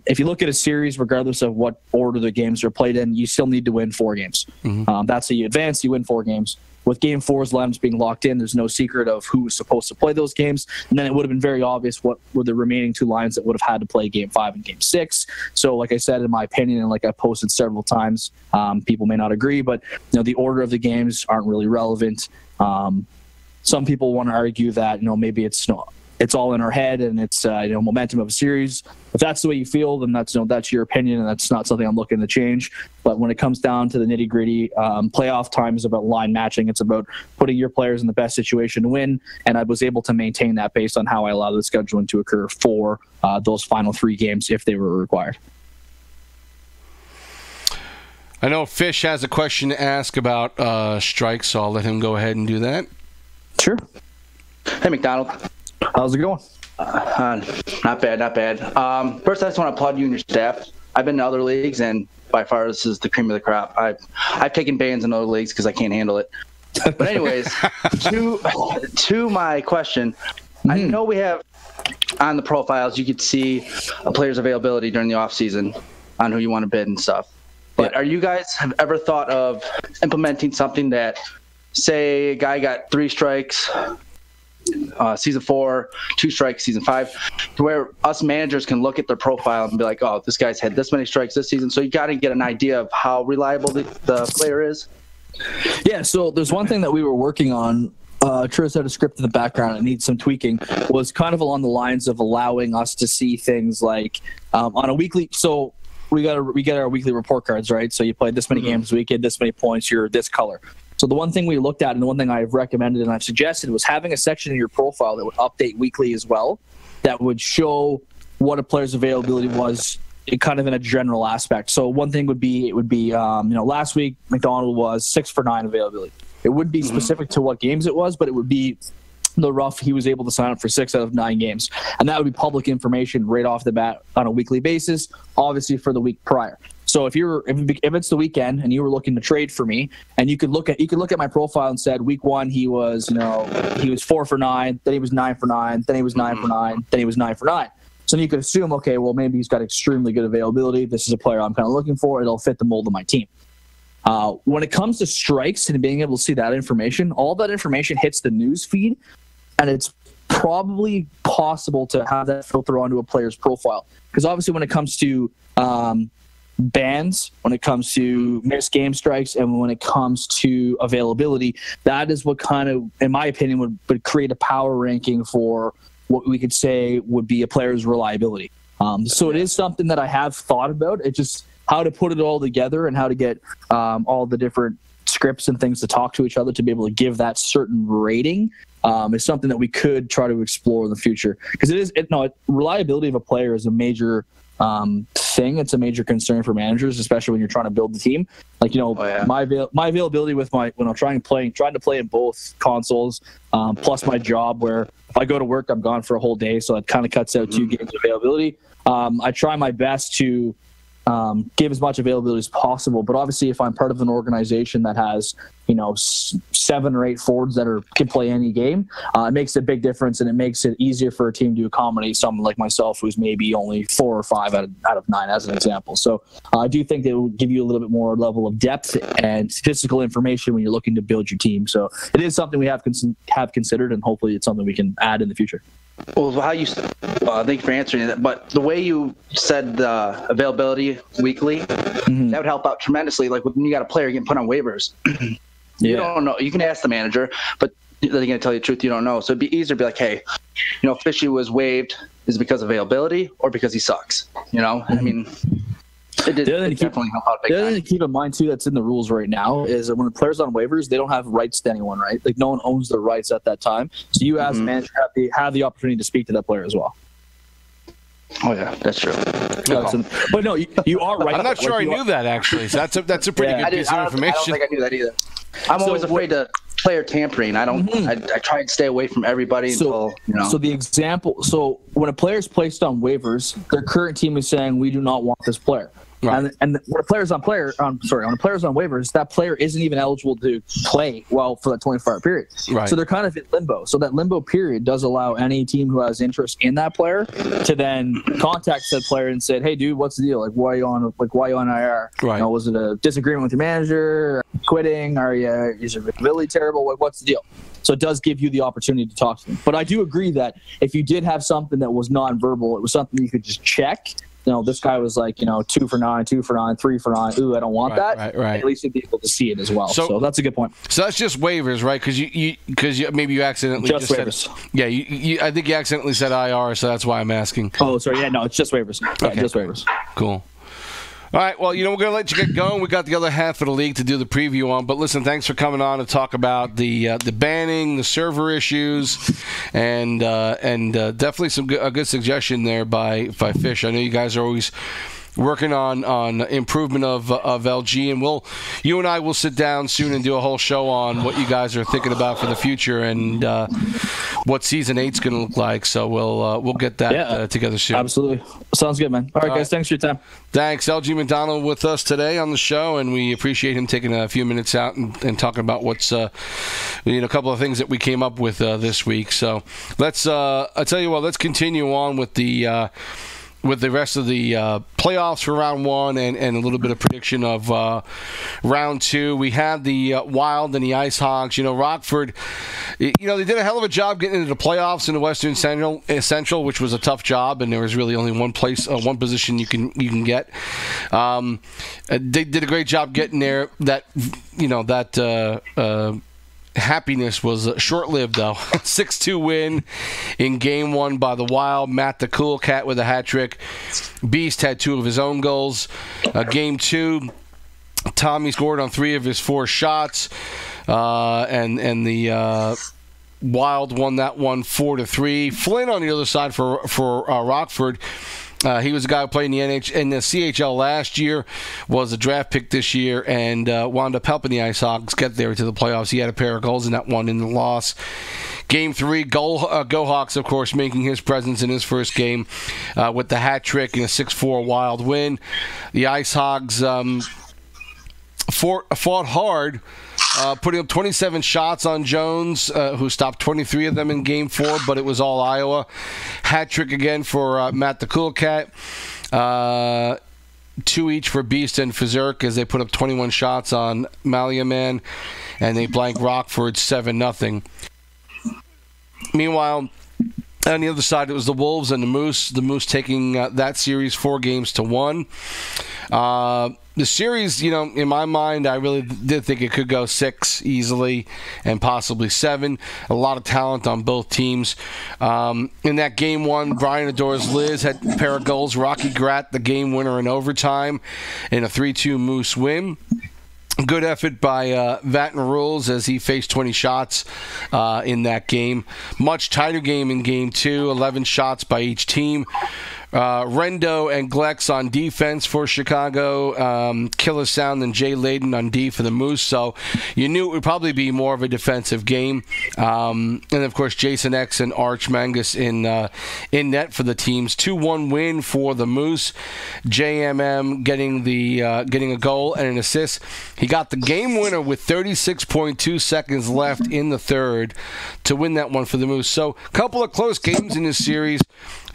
If you look at a series, regardless of what order the games are played in, you still need to win 4 games. That's how you advance. You win 4 games. With Game 4's lineups being locked in, there's no secret of who was supposed to play those games, and then it would have been very obvious what were the remaining 2 lines that would have had to play Game 5 and Game 6. So, like I said, in my opinion, and like I posted several times, people may not agree, but the order of the games aren't really relevant. Some people want to argue that maybe it's it's all in our head and it's momentum of a series. If that's the way you feel, then that's your opinion, and that's not something I'm looking to change. But when it comes down to the nitty gritty, playoff time is about line matching. It's about putting your players in the best situation to win, and I was able to maintain that based on how I allowed the scheduling to occur for those final 3 games if they were required. I know Fish has a question to ask about strikes, so I'll let him go ahead and do that. Sure. Hey, McDonald. How's it going? Not bad. First, I just want to applaud you and your staff. I've been in other leagues, and by far, this is the cream of the crop. I've taken bans in other leagues because I can't handle it. But anyways, to my question, I know we have on the profiles, you could see a player's availability during the offseason on who you want to bid and stuff. But are you guys have ever thought of implementing something that, say, a guy got 3 strikes season 4, 2 strikes season 5, to where us managers can look at their profile and be like, oh, this guy's had this many strikes this season, so you got to get an idea of how reliable the player is? Yeah, so there's one thing that we were working on. Trish had a script in the background and needs some tweaking, was kind of along the lines of allowing us to see things like on a weekly, so we get our weekly report cards, right? So you played this many games a week, this many points, you're this color. So the one thing we looked at and the one thing I've recommended and I've suggested was having a section in your profile that would update weekly as well, that would show what a player's availability was kind of in a general aspect. So one thing would be, last week McDonald was 6 for 9 availability. It wouldn't be specific to what games it was, but it would be the rough, he was able to sign up for 6 out of 9 games. And that would be public information right off the bat on a weekly basis, obviously for the week prior. So if it's the weekend and you were looking to trade for me, and you could look at my profile and said week 1 he was 4 for 9, then he was 9 for 9, then he was 9 for 9, then he was 9 for 9. So you could assume, okay, well maybe he's got extremely good availability. This is a player I'm kind of looking for. It'll fit the mold of my team. When it comes to strikes and being able to see that information, all that information hits the news feed, and it's probably possible to have that filter onto a player's profile. Because obviously when it comes to bans, when it comes to missed game strikes, and when it comes to availability, that is what kind of, in my opinion, would create a power ranking for what we could say would be a player's reliability. So it is something that I have thought about. It just how to put it all together and how to get all the different scripts and things to talk to each other to be able to give that certain rating is something that we could try to explore in the future. Because reliability of a player is a major thing. It's a major concern for managers, especially when you're trying to build the team. Like, my availability with when I'm trying to play in both consoles, plus my job where if I go to work, I'm gone for a whole day. So it kind of cuts out 2 games of availability. I try my best to give as much availability as possible. But obviously, if I'm part of an organization that has 7 or 8 forwards that can play any game, it makes a big difference, and it makes it easier for a team to accommodate someone like myself who's maybe only 4 or 5 out of 9 as an example. So I do think that it will give you a little bit more level of depth and statistical information when you're looking to build your team. So it is something we have considered, and hopefully it's something we can add in the future. Well, thank you for answering that. But the way you said the availability weekly, that would help out tremendously. Like when you got a player getting put on waivers, you don't know. You can ask the manager, but they're going to tell you the truth. You don't know. So it'd be easier to be like, hey, Fishy was waived. Is it because of availability or because he sucks? I mean, it definitely help out big time. The other thing to keep in mind too, that's in the rules right now, is that when a player's on waivers, they don't have rights to anyone, right? Like no one owns their rights at that time. So you as a manager have the opportunity to speak to that player as well. Oh yeah, that's true. But no, you are right. I'm not sure I knew that actually. So that's a pretty good piece of information. I don't think I knew that either. I'm always afraid to player tampering. I don't. I try and stay away from everybody until So the example. So when a player is placed on waivers, their current team is saying we do not want this player. Right. And when a player's on waivers, that player isn't even eligible to play for that 24-hour period. Right. So they're kind of in limbo. So that limbo period does allow any team who has interest in that player to then contact that player and say, "Hey, dude, what's the deal? Like, why are you on IR? Right. Was it a disagreement with your manager? Quitting? Is your ability terrible? What's the deal?" So it does give you the opportunity to talk to them. But I do agree that if you did have something that was nonverbal, it was something you could just check. this guy was like, 2 for 9, 2 for 9, 3 for 9. Ooh, I don't want that. Right. At least you'd be able to see it as well. So that's a good point. So that's just waivers, right? Because maybe you accidentally just waivers. Said, yeah, I think you accidentally said IR, so that's why I'm asking. Oh, sorry. Yeah, no, it's just waivers. Yeah, Okay. just waivers. Cool. All right, well, we're going to let you get going. We got the other half of the league to do the preview on. But listen, thanks for coming on to talk about the banning, the server issues, and definitely a good suggestion there by Fish. I know you guys are always working on improvement of LG, and you and I will sit down soon and do a whole show on what you guys are thinking about for the future and what season 8's going to look like. So we'll get that together soon. Absolutely, sounds good, man. All right, guys, thanks for your time. Thanks, LG McDonald with us today on the show, and we appreciate him taking a few minutes out and talking about what's a couple of things that we came up with this week. So let's I tell you what, let's continue on with the rest of the playoffs for round 1 and a little bit of prediction of round 2. We had the Wild and the Ice Hogs. Rockford, they did a hell of a job getting into the playoffs in the Western Central, which was a tough job, and there was really only one position you can get. They did a great job getting there. Happiness was short-lived, though. 6-2 win in Game 1 by the Wild. Matt the Cool Cat with a hat trick. Beast had 2 of his own goals. Game 2, Tommy scored on 3 of his 4 shots, and the Wild won that one 4-3. Flynn on the other side for Rockford. He was a guy who played in the CHL last year, was a draft pick this year, and wound up helping the Ice Hogs get there to the playoffs. He had a pair of goals in that one in the loss. Game 3, Go Hawks, of course, making his presence in his first game with the hat trick and a 6-4 Wild win. The Ice Hogs fought hard, putting up 27 shots on Jones, who stopped 23 of them in Game 4, but it was all Iowa. Hat trick again for Matt the Cool Cat. 2 each for Beast and Fazurk as they put up 21 shots on Maliaman, and they blanked Rockford 7-0. Meanwhile, on the other side, it was the Wolves and the Moose. The Moose taking that series 4-1. The series, in my mind, I really did think it could go 6 easily and possibly 7. A lot of talent on both teams. In that Game 1, Brian Adores Liz had a pair of goals. Rocky Gratt, the game winner in overtime, in a 3-2 Moose win. Good effort by Vatten Rules as he faced 20 shots in that game. Much tighter game in Game 2, 11 shots by each team. Rendo and Glex on defense for Chicago. Killer Sound and Jay Layden on D for the Moose. So you knew it would probably be more of a defensive game. And, of course, Jason X and Arch Mangus in net for the teams. 2-1 win for the Moose. JMM getting a goal and an assist. He got the game winner with 36.2 seconds left in the third to win that one for the Moose. So a couple of close games in this series.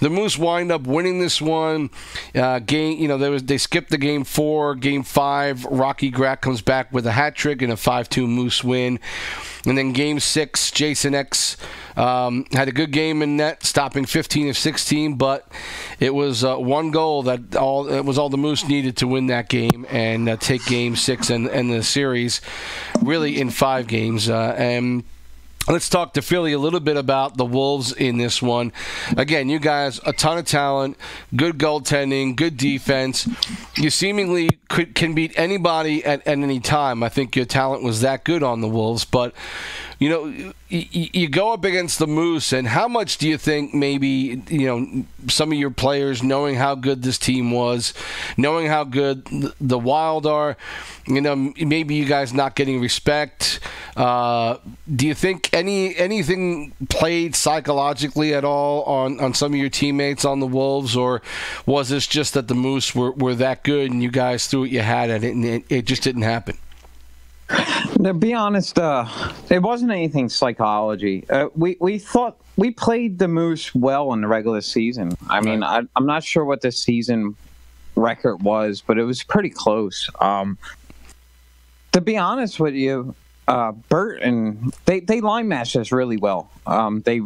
The Moose wind up winning this one. They skipped the Game 4. Game 5, Rocky Gratt comes back with a hat trick and a 5-2 Moose win. And then Game 6, Jason X had a good game in net, stopping 15 of 16, but it was one goal it was all the Moose needed to win that game and take Game 6 and the series really in 5 games. And let's talk to Philly a little bit about the Wolves in this one. Again, you guys, a ton of talent, good goaltending, good defense. You seemingly can beat anybody at any time. I think your talent was that good on the Wolves. But, you go up against the Moose, and how much do you think maybe, some of your players, knowing how good this team was, knowing how good the Wild are, maybe you guys not getting respect. Do you think anything played psychologically at all on some of your teammates on the Wolves, or was this just that the Moose were that good and you guys threw what you had at it and it just didn't happen? To be honest, it wasn't anything psychology. We thought we played the Moose well in the regular season. I mean, I'm not sure what the season record was, but it was pretty close. To be honest with you, Bert and they line matched us really well. They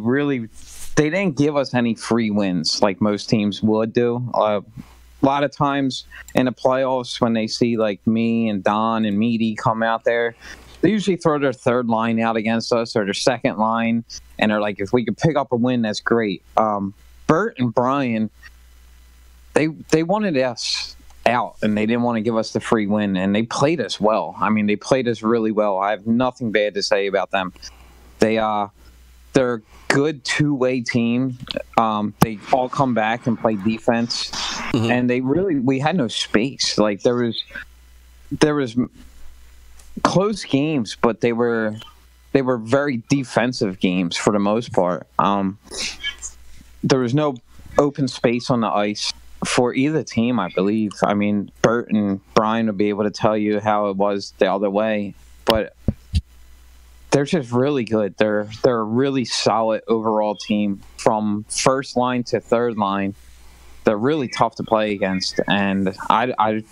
didn't give us any free wins like most teams would do. a lot of times in the playoffs when they see like me and Don and Meaty come out there, they usually throw their third line out against us or their second line, and they're like, if we could pick up a win, that's great. Bert and Brian, they wanted us out, and they didn't want to give us the free win, and they played us well. I mean, they played us really well. I have nothing bad to say about them. They're a good two-way team. They all come back and play defense, and we had no space. Like there was close games, but they were very defensive games for the most part. There was no open space on the ice for either team, I believe. I mean, Bert and Brian will be able to tell you how it was the other way, but they're just really good. They're a really solid overall team from first line to third line. They're really tough to play against, and I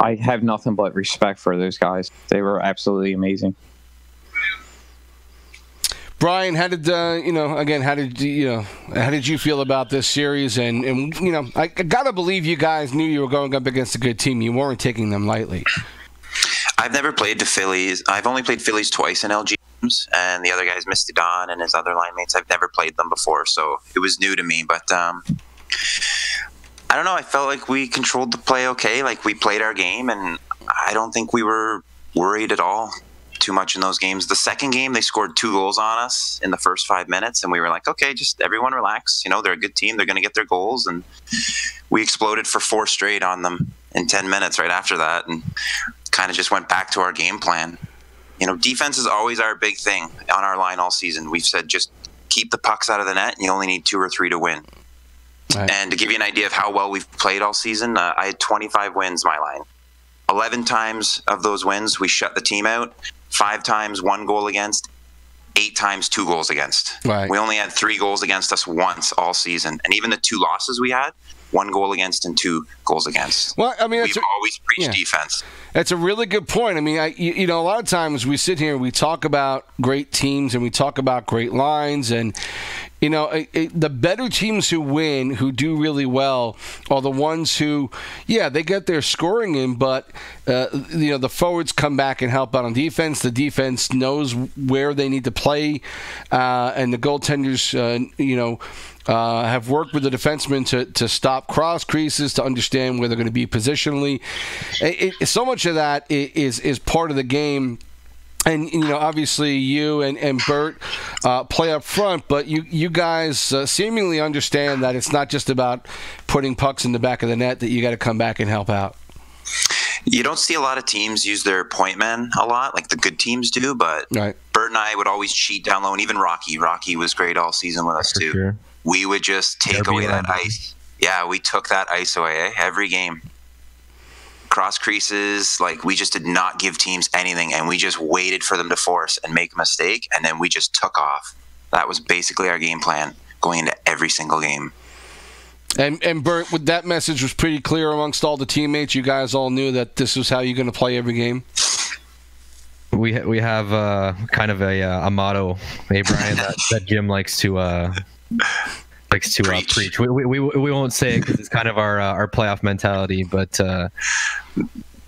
have nothing but respect for those guys. They were absolutely amazing. Brian, how did how did you feel about this series? And I gotta believe you guys knew you were going up against a good team. You weren't taking them lightly. I've never played the Phillies. I've only played Phillies twice in LG games, and the other guy's Misty Don and his other line mates. I've never played them before, so it was new to me. But I don't know. I felt like we controlled the play okay. Like we played our game, and I don't think we were worried at all too much in those games. The second game, they scored 2 goals on us in the first 5 minutes, and we were like, okay, just everyone relax. They're a good team. They're going to get their goals, and we exploded for 4 straight on them in 10 minutes right after that, and kind of just went back to our game plan. Defense is always our big thing on our line all season. We've said just keep the pucks out of the net, and you only need 2 or 3 to win. Right. And to give you an idea of how well we've played all season, I had 25 wins, my line. 11 times of those wins, we shut the team out. 5 times 1 goal against, 8 times 2 goals against. Right. We only had 3 goals against us once all season. And even the 2 losses we had, 1 goal against and 2 goals against. Well, I mean, we've always preached defense. That's a really good point. I mean, a lot of times we sit here and we talk about great teams and we talk about great lines, and the better teams who win, who do really well, are the ones who, they get their scoring in, but the forwards come back and help out on defense. The defense knows where they need to play, and the goaltenders, have worked with the defensemen to stop cross creases, to understand where they're going to be positionally. So much of that is part of the game. And, obviously you and Bert play up front, but you guys seemingly understand that it's not just about putting pucks in the back of the net, that you got to come back and help out. You don't see a lot of teams use their point men a lot, like the good teams do, but right. Bert and I would always cheat down low, and even Rocky. Rocky was great all season with us, too. Sure. We would just take away that ice. Yeah, we took that ice away every game. Cross creases, like we just did not give teams anything, and we just waited for them to force and make a mistake, and then we just took off. That was basically our game plan going into every single game. And Bert, that message was pretty clear amongst all the teammates. You guys all knew that this was how you're going to play every game. We have kind of a motto, hey Brian, that Jim likes to preach. We won't say it because it's kind of our playoff mentality, but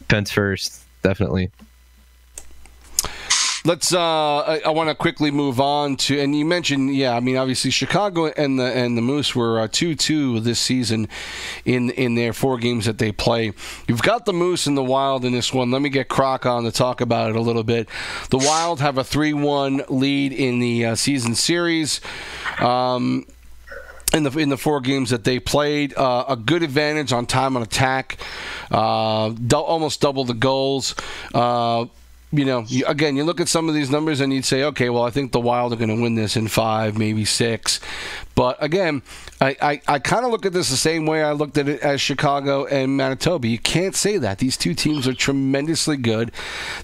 defense first, definitely. Let's. I want to quickly move on to, and you mentioned, obviously Chicago and the Moose were 2-2 this season in their 4 games that they play. You've got the Moose and the Wild in this one. Let me get Croc on to talk about it a little bit. The Wild have a 3-1 lead in the season series. In the 4 games that they played, a good advantage on time on attack, almost double the goals. Again, you look at some of these numbers and you'd say, okay, well, I think the Wild are going to win this in 5, maybe 6. But again, I kind of look at this the same way I looked at it as Chicago and Manitoba. You can't say that. These 2 teams are tremendously good.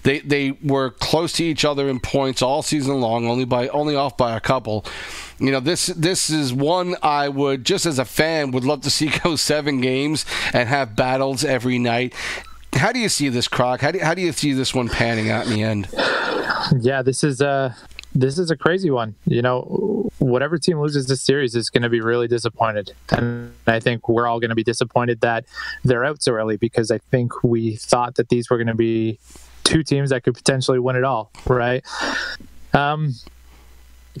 They were close to each other in points all season long, only off by a couple. This is one I would, just as a fan, would love to see go 7 games and have battles every night. How do you see this, Croc? How do you see this one panning out in the end? Yeah, this is a crazy one. whatever team loses this series is going to be really disappointed. And I think we're all going to be disappointed that they're out so early, because I think we thought that these were going to be two teams that could potentially win it all, right?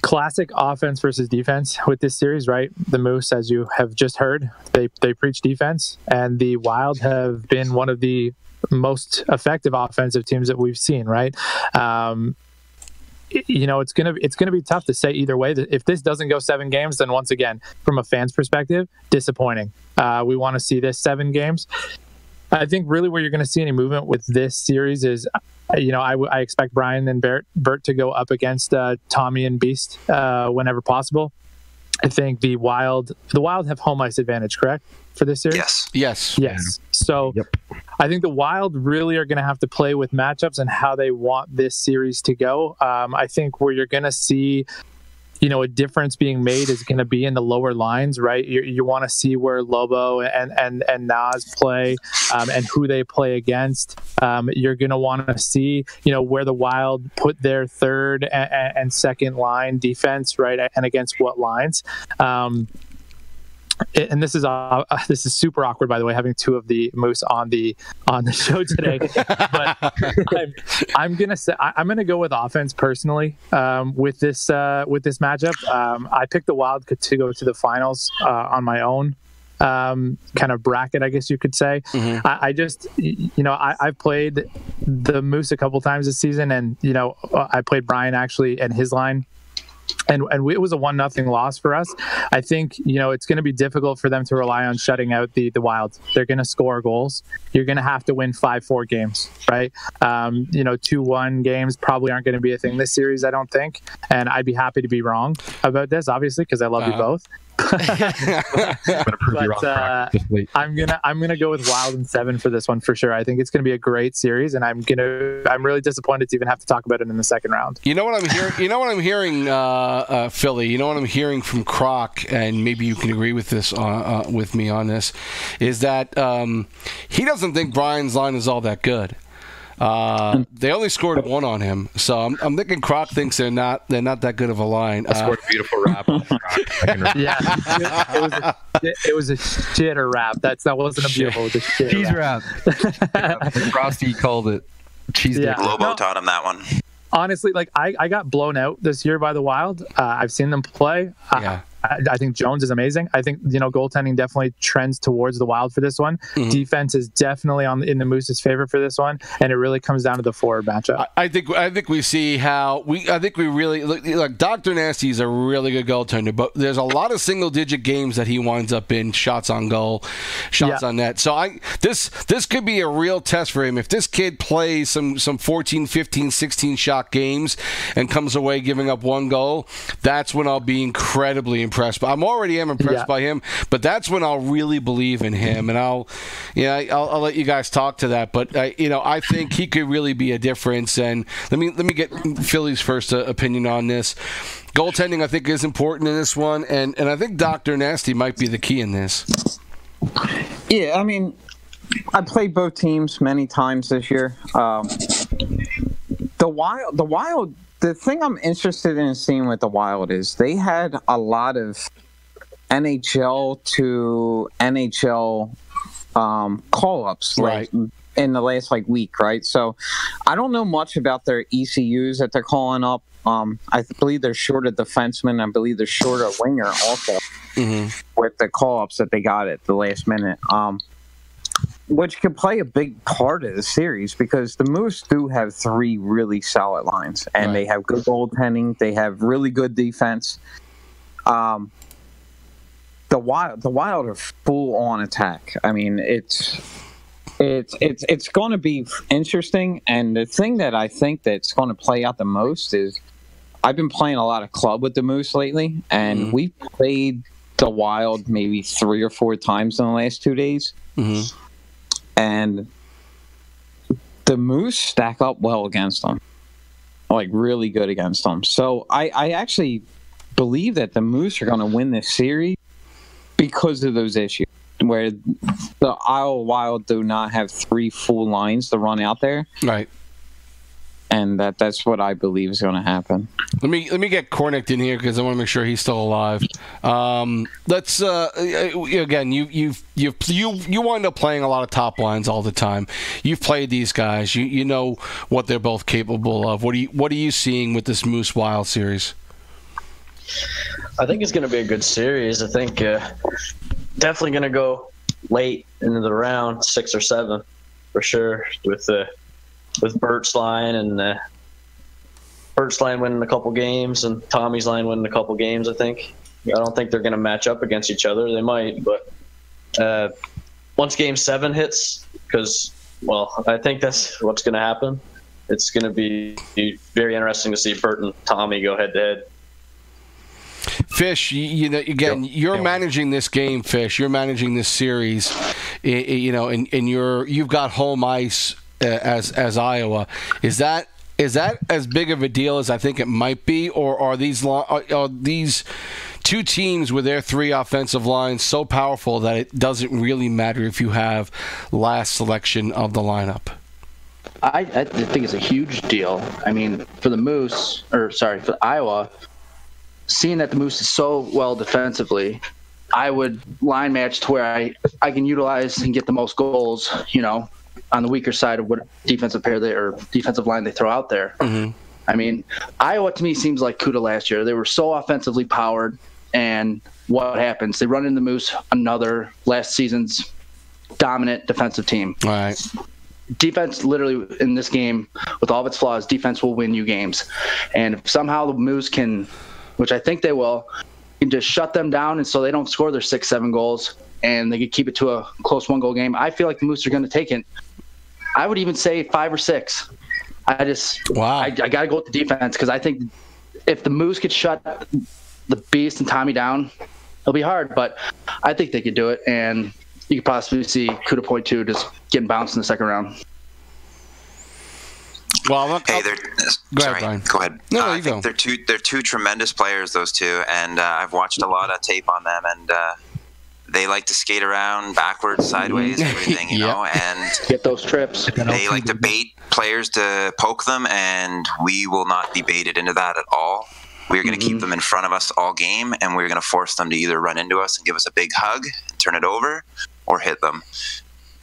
Classic offense versus defense with this series, right? The Moose, as you have just heard, they preach defense, and the Wild have been one of the most effective offensive teams that we've seen, right? It's gonna be tough to say either way. If this doesn't go 7 games, then once again, from a fan's perspective, disappointing. We want to see this 7 games. I think really where you're going to see any movement with this series is, I expect Brian and Bert to go up against Tommy and Beast whenever possible. I think the Wild have home ice advantage, correct, for this series? Yes. So I think the Wild really are going to have to play with matchups and how they want this series to go. I think where you're going to see, a difference being made is going to be in the lower lines, right? You want to see where Lobo and Nas play and who they play against. You're going to want to see, where the Wild put their third and second line defense, right? And against what lines. And this is super awkward, by the way, having 2 of the Moose on the show today. But I'm gonna go with offense personally with this matchup. I picked the Wild to go to the finals on my own kind of bracket, I guess you could say. Mm-hmm. I've played the Moose a couple times this season, and I played Brian actually and his line. And it was a 1-0 loss for us. I think, it's going to be difficult for them to rely on shutting out the Wild. They're going to score goals. You're going to have to win 5-4 games, right? 2-1 games probably aren't going to be a thing this series, I don't think. And I'd be happy to be wrong about this, obviously, because I love you both. I'm gonna go with Wild in 7 for this one for sure. I think it's gonna be a great series, and I'm really disappointed to even have to talk about it in the second round. You know what I'm hearing? Philly. You know what I'm hearing from Croc, and maybe you can agree with this with me on this, is that he doesn't think Brian's line is all that good. They only scored 1 on him, so I'm thinking Croc thinks they're not that good of a line. I scored a beautiful rap. It was a shitter rap. That wasn't a beautiful. It was a shit cheese rap. Frosty called it cheese. Yeah. Lobo taught him that one. Honestly, I got blown out this year by the Wild. I've seen them play. I think Jones is amazing. I think goaltending definitely trends towards the Wild for this one. Mm-hmm. Defense is definitely in the Moose's favor for this one, and it really comes down to the forward matchup. I think we see how we really like Dr. Nasty is a really good goaltender, but there's a lot of single-digit games that he winds up in shots on goal, shots on net. So this could be a real test for him if this kid plays some 14, 15, 16 shot games and comes away giving up 1 goal. That's when I'll be incredibly impressed. But I'm already impressed by him, but that's when I'll really believe in him, and I'll let you guys talk to that. But I think he could really be a difference. And let me get Philly's first opinion on this. Goaltending, I think, is important in this one, and I think Dr. Nasty might be the key in this. Yeah, I mean, I played both teams many times this year. The Wild. The thing I'm interested in seeing with the Wild is they had a lot of NHL to NHL call-ups in the last week, right? So I don't know much about their ECUs that they're calling up. I believe they're short a defenseman. I believe they're short a winger also with the call-ups that they got at the last minute. Which could play a big part of the series because the Moose do have 3 really solid lines, and they have good goaltending. They have really good defense. The Wild are full on attack. I mean, it's going to be interesting. And the thing that I think that's going to play out the most is I've been playing a lot of club with the Moose lately, and we played the Wild maybe 3 or 4 times in the last 2 days. Mm-hmm. And the Moose stack up well against them, really good against them. So I actually believe that the Moose are going to win this series because of those issues, where the Isle Wild do not have 3 full lines to run out there. Right. and that's what I believe is going to happen. Let me get Cornick in here because I want to make sure he's still alive. Let's again. You wind up playing a lot of top lines all the time. You've played these guys. You know what they're both capable of. What are you seeing with this Moose Wild series? I think it's going to be a good series. I think definitely going to go late into the round, 6 or 7 for sure. With Bert's line and Bert's line winning a couple games and Tommy's line winning a couple games. I don't think they're going to match up against each other. They might, but once Game 7 hits, because I think that's what's going to happen. It's going to be very interesting to see Bert and Tommy go head to head. Fish, you're managing this game. Fish, you're managing this series. And you've got home ice as Iowa. Is that as big of a deal as I think it might be, or are these two teams with their 3 offensive lines so powerful that it doesn't really matter if you have last selection of the lineup? I think it's a huge deal. I mean, for Iowa, seeing that the Moose is so well defensively, I would line match to where I can utilize and get the most goals, on the weaker side of what defensive line they throw out there. Mm-hmm. I mean, Iowa to me seems like Cuda last year. They were so offensively powered, and what happens? They run into the Moose, another last season's dominant defensive team. All right. Defense, literally, in this game, with all of its flaws, defense will win you games. And if somehow the Moose can, which I think they will, can just shut them down, and so they don't score their 6-7 goals, and they can keep it to a close 1-goal game, I feel like the Moose are going to take it. I would even say 5 or 6. I got to go with the defense, because I think if the Moose could shut the Beast and Tommy down, it'll be hard, but I think they could do it, and you could possibly see Cuda Point 2 just getting bounced in the second round. Well, go ahead. No, I think they're two tremendous players, those two, and I've watched a lot of tape on them, and they like to skate around backwards, sideways, everything, you know, and get those trips. They like to bait players to poke them, and we will not be baited into that at all. We're going to keep them in front of us all game, and we're going to force them to either run into us and give us a big hug and turn it over, or hit them.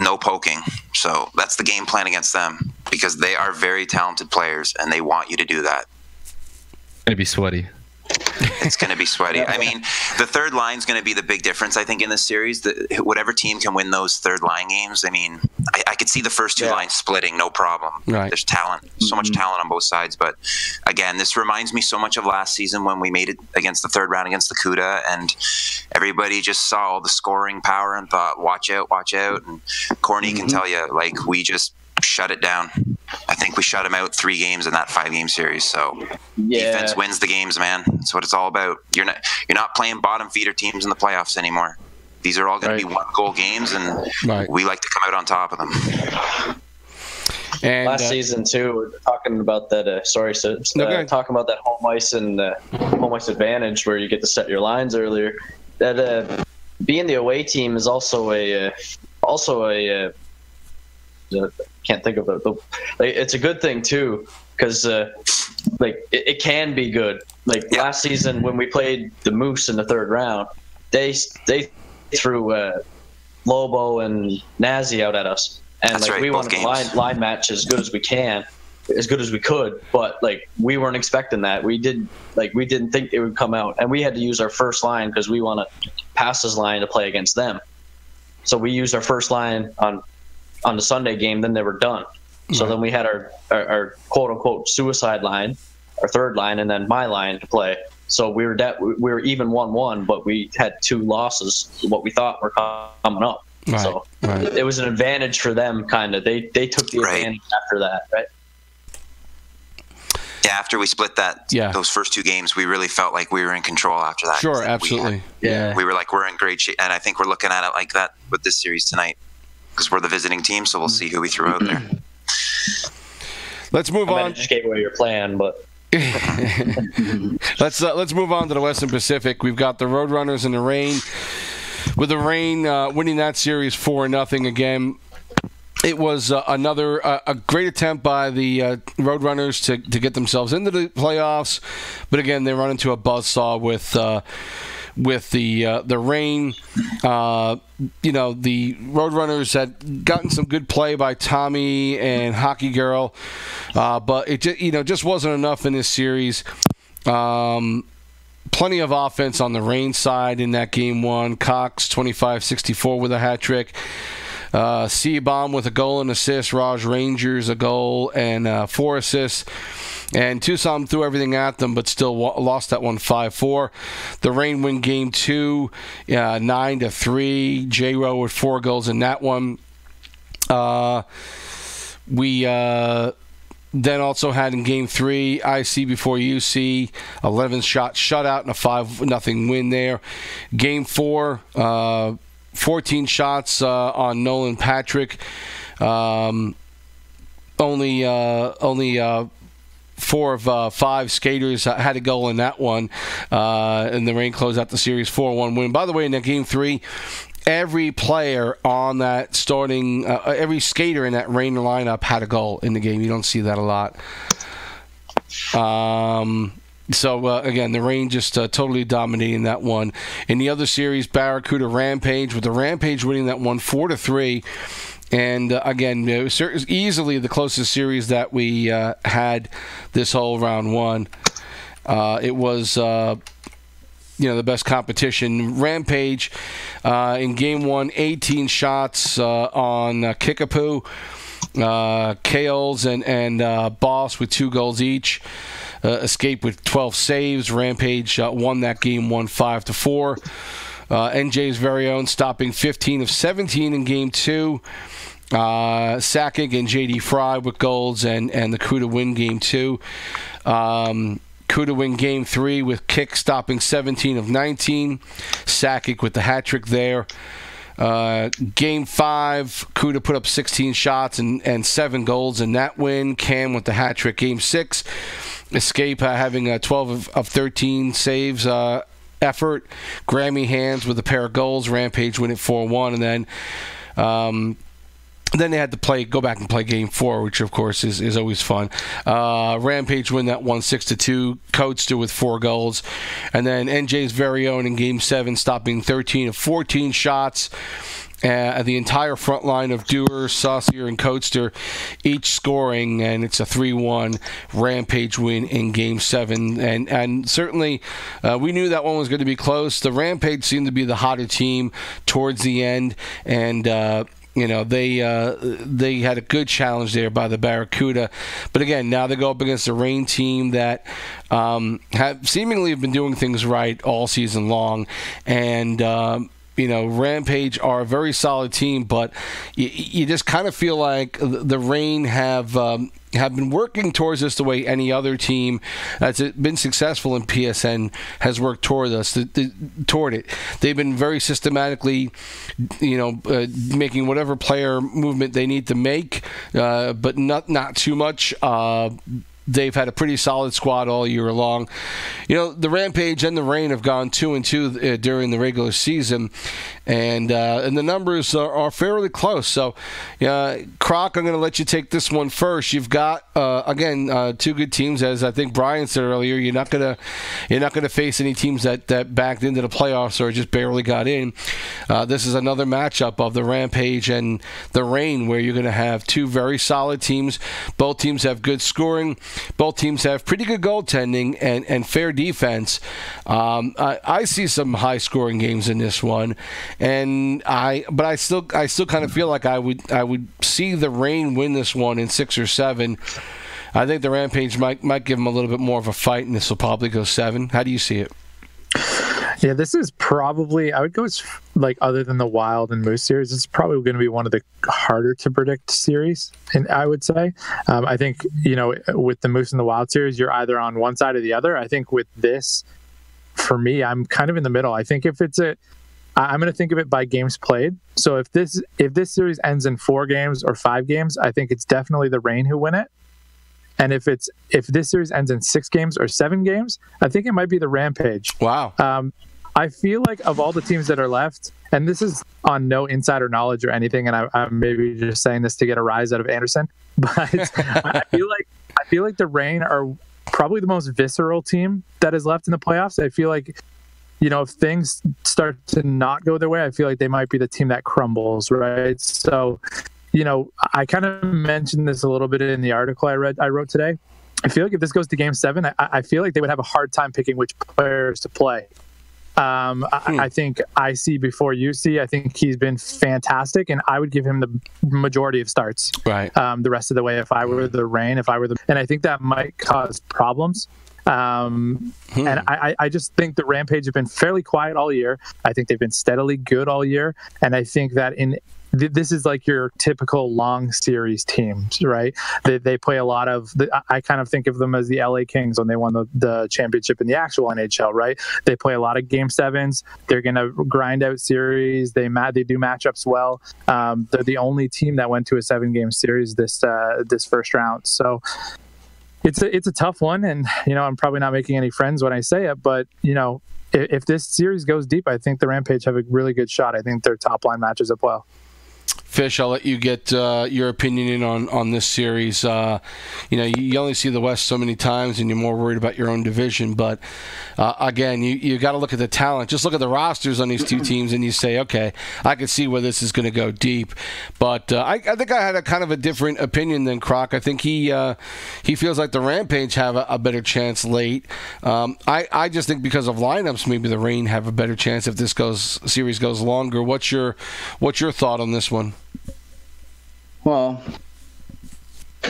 No poking. So that's the game plan against them, because they are very talented players, and they want you to do that. It's going to be sweaty. It's going to be sweaty. I mean, the third line is going to be the big difference, I think, in this series. Whatever team can win those third line games, I mean, I could see the first 2 lines splitting, no problem. Right. There's talent, so much talent on both sides. But again, this reminds me so much of last season when we made it against the third round against the Cuda, and everybody just saw all the scoring power and thought, watch out. And Corny can tell you, like, we just shut it down. I think we shut them out 3 games in that 5-game series. So defense wins the games, man. That's what it's all about. You're not playing bottom feeder teams in the playoffs anymore. These are all going to be 1-goal games, and we like to come out on top of them. And last season too, we're talking about that. Talking about that home ice and home ice advantage, where you get to set your lines earlier. That being the away team is also a can't think of it. It's a good thing too, because it can be good. Like last season when we played the Moose in the third round, they threw Lobo and Nazi out at us, and we wanted to line match as good as we could, but we weren't expecting that. We didn't think it would come out, and we had to use our first line because we want to pass this line to play against them. So we used our first line on the Sunday game, then they were done. So then we had our quote unquote suicide line, our third line, and then my line to play. So we were even 1-1, but we had 2 losses, what we thought were coming up. Right. So it was an advantage for them, kind of. They took the advantage after that, right? Yeah, after we split those first 2 games, we really felt like we were in control after that. Sure, absolutely. We were like, we're in great shape, and I think we're looking at it like that with this series tonight, because we're the visiting team, so we'll see who we throw out there. Let's move on. I just gave away your plan, but let's move on to the Western Pacific. We've got the Roadrunners in the Reign, with the Reign winning that series 4-0 again. it was another a great attempt by the Roadrunners to get themselves into the playoffs, but again they run into a buzzsaw with the rain. The Roadrunners had gotten some good play by Tommy and Hockey Girl, but it just wasn't enough in this series. Plenty of offense on the rain side in that game one. Cox 25-64 with a hat trick. C-Bomb with a goal and assist. Raj Rangers a goal and 4 assists. And Tucson threw everything at them, but still lost that one 5-4. The Rain win game 2, 9-3. J-Row with 4 goals in that one. We then also had in game 3, IC before UC, 11 shot shutout and a 5-0 win there. Game 4, 14 shots on Nolan Patrick. Only 4 of 5 skaters had a goal in that one, and the Rain closed out the series 4-1 win. By the way, in that game 3, every player on that starting, every skater in that Rain lineup had a goal in the game. You don't see that a lot. So, again, the Rain just totally dominating that one. In the other series, Barracuda Rampage, with the Rampage winning that one 4-3. And, again, it was easily the closest series that we had this whole round one. It was, the best competition. Rampage, in game 1, 18 shots on Kickapoo. Kales and Boss with 2 goals each. Escape with 12 saves. Rampage won that game 5-4. NJ's very own stopping 15 of 17 in game 2. Sakic and JD Fry with goals and the crew to win game 2. Crew to win game 3 with Kick stopping 17 of 19. Sakic with the hat trick there. Game 5, Kuda put up 16 shots and 7 goals in that win. Cam with the hat trick. Game 6, Escape having 12 of 13 saves effort. Grammy Hands with a pair of goals. Rampage win it 4-1. And then they had to go back and play Game 4, which, of course, is always fun. Rampage win that one 6-2. Coatster with 4 goals. And then NJ's very own in Game 7, stopping 13 of 14 shots. The entire front line of Dewar, Saucier, and Coatster each scoring, and it's a 3-1 Rampage win in Game 7. And certainly we knew that one was going to be close. The Rampage seemed to be the hotter team towards the end, and they had a good challenge there by the Barracuda. But again, now they go up against a Rain team that have seemingly been doing things right all season long. And Rampage are a very solid team, but you just kind of feel like the Rain have been working towards this the way any other team that's been successful in PSN has worked toward it. They've been very systematically, making whatever player movement they need to make, but not too much. They've had a pretty solid squad all year long. The Rampage and the Rain have gone 2-2 during the regular season, and the numbers are fairly close. So, Croc, I'm going to let you take this one first. You've got two good teams, as I think Brian said earlier. You're not going to face any teams that backed into the playoffs or just barely got in. This is another matchup of the Rampage and the Rain, where you're going to have two very solid teams. Both teams have good scoring. Both teams have pretty good goaltending and fair defense. I see some high-scoring games in this one, but I still kind of feel like I would see the Rain win this one in 6 or 7. I think the Rampage might give them a little bit more of a fight, and this will probably go 7. How do you see it? Yeah, this is probably, I would go other than the Wild and Moose series, it's probably going to be one of the harder to predict series, and I would say. I think, with the Moose and the Wild series, you're either on one side or the other. I think with this, for me, I'm kind of in the middle. I think I'm going to think of it by games played. So if this series ends in 4 games or 5 games, I think it's definitely the Rain who win it. And if this series ends in 6 games or 7 games, I think it might be the Rampage. Wow. I feel like of all the teams that are left, and this is on no insider knowledge or anything, and I'm maybe just saying this to get a rise out of Anderson, but I feel like the Reign are probably the most visceral team that is left in the playoffs. I feel like, if things start to not go their way, I feel like they might be the team that crumbles, right? So, I kind of mentioned this a little bit in the article I wrote today. I feel like if this goes to Game 7, I feel like they would have a hard time picking which players to play. I think IC before UC, I think he's been fantastic, and I would give him the majority of starts. Right. The rest of the way, if I were the Reign, and I think that might cause problems. And I just think the Rampage have been fairly quiet all year. I think they've been steadily good all year, and I think that this is like your typical long series teams, right? They play a lot of. I kind of think of them as the LA Kings when they won the championship in the actual NHL, right? They play a lot of Game 7s. They're going to grind out series. They do matchups well. They're the only team that went to a 7-game series this first round. So it's a tough one, and I'm probably not making any friends when I say it, but if this series goes deep, I think the Rampage have a really good shot. I think their top line matches up well. Fish, I'll let you get your opinion in on this series. You only see the West so many times, and you're more worried about your own division. But again, you got to look at the talent. Just look at the rosters on these two teams, and you say, okay, I can see where this is going to go deep. But I think I had a kind of a different opinion than Croc. I think he feels like the Rampage have a better chance late. I just think because of lineups, maybe the Reign have a better chance if this series goes longer. What's your thought on this one? Well,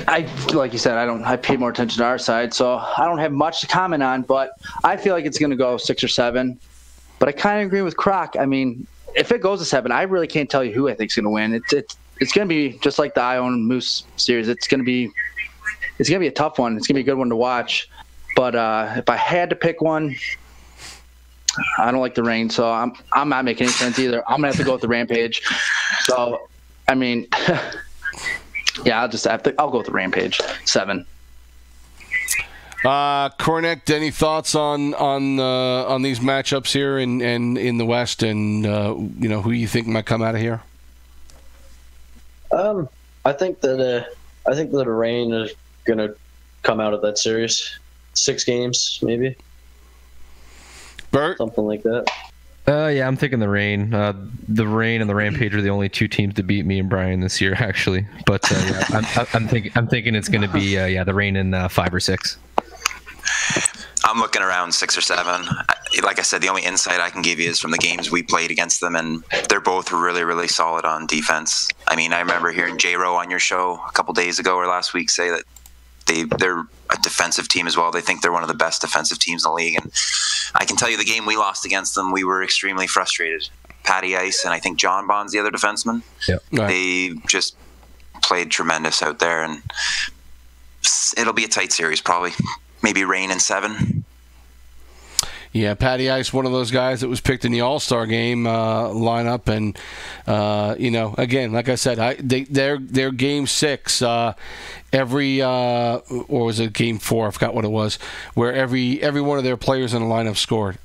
like you said, I pay more attention to our side, so I don't have much to comment on, but I feel like it's going to go 6 or 7. But I kind of agree with Croc. I mean, if it goes to 7, I really can't tell you who I think is going to win. It's going to be just like the Ion Moose series. It's going to be a tough one. It's going to be a good one to watch. But if I had to pick one, I don't like the Reign, so I'm not making any sense either. I'm gonna have to go with the Rampage. So, I mean, yeah, I'll go with the Rampage 7. Cornette, any thoughts on these matchups here and in the West, and who you think might come out of here? I think that the Reign is gonna come out of that series 6 games, maybe. Bert? Something like that. Yeah, I'm thinking the Reign. The Reign and the Rampage are the only 2 teams to beat me and Brian this year, actually. But yeah, I'm thinking it's going to be the Reign in 5 or 6. I'm looking around 6 or 7. Like I said, the only insight I can give you is from the games we played against them, and they're both really, really solid on defense. I mean, I remember hearing J-Ro on your show a couple days ago or last week say that they're a defensive team as well. They think they're one of the best defensive teams in the league. And I can tell you the game we lost against them, we were extremely frustrated. Patty Ice and I think John Bond's the other defenseman. Yep. Right. They just played tremendous out there. And it'll be a tight series probably. Maybe Reign in 7. Yeah, Patty Ice, one of those guys that was picked in the All-Star game lineup, and again, like I said, their Game 6, every or was it Game 4? I forgot what it was, where every one of their players in the lineup scored.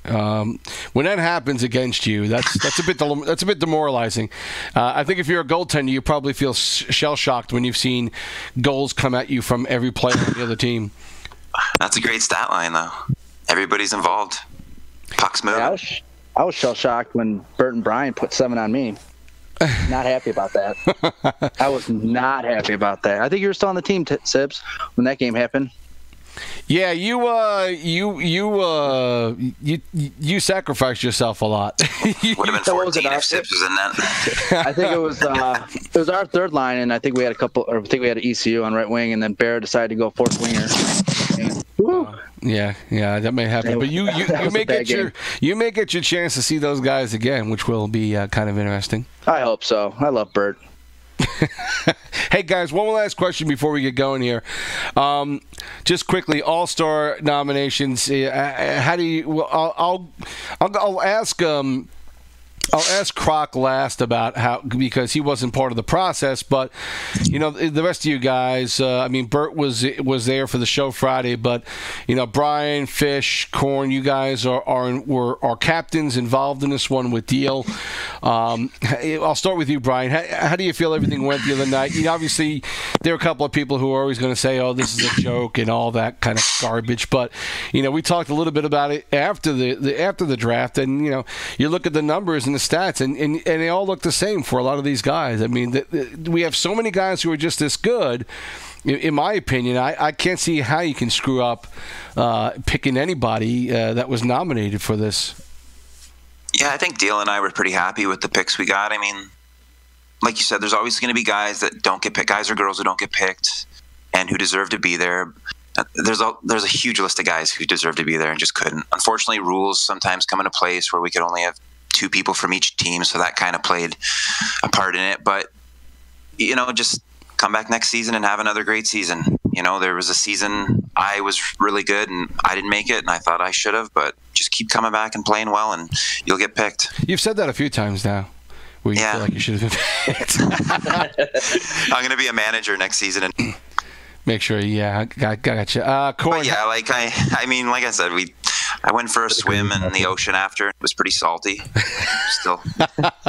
When that happens against you, that's a bit demoralizing. I think if you're a goaltender, you probably feel shell shocked when you've seen goals come at you from every player on the other team. That's a great stat line, though. Everybody's involved. Puck's moving. Yeah, I was shell shocked when Bert and Brian put 7 on me. Not happy about that. I was not happy about that. I think you were still on the team, Sibs, when that game happened. Yeah, you sacrificed yourself a lot. Would have been 14 if Sibs was in that. I think it was our third line, and I think we had an ECU on right wing, and then Bear decided to go fourth winger. Yeah, that may happen. But you may get your chance to see those guys again, which will be kind of interesting. I hope so. I love Bert. Hey guys, one last question before we get going here. Just quickly, All-Star nominations. How do you? I'll ask. I'll ask Croc last about how, because he wasn't part of the process, but the rest of you guys. I mean, Bert was there for the show Friday, but Brian, Fish, Corn, you guys were captains involved in this one with Deal. I'll start with you, Brian. How do you feel everything went the other night? Obviously, there are a couple of people who are always going to say, "Oh, this is a joke" and all that kind of garbage. But we talked a little bit about it after the draft, and you look at the numbers and the stats, and they all look the same for a lot of these guys. I mean, we have so many guys who are just this good. In my opinion, I can't see how you can screw up picking anybody that was nominated for this. Yeah, I think Deal and I were pretty happy with the picks we got. I mean, like you said, there's always going to be guys that don't get picked, guys or girls who don't get picked and who deserve to be there. There's a huge list of guys who deserve to be there and just couldn't. Unfortunately, rules sometimes come into place where we could only have 2 people from each team, so that kind of played a part in it. But just come back next season and have another great season. There was a season I was really good and I didn't make it, and I thought I should have, but just keep coming back and playing well and you'll get picked. You've said that a few times now, where you feel like you should have been picked. I'm going to be a manager next season and make sure. Yeah, got you. Corey. Yeah, like I said, I went for a swim in the ocean after. It was pretty salty. Still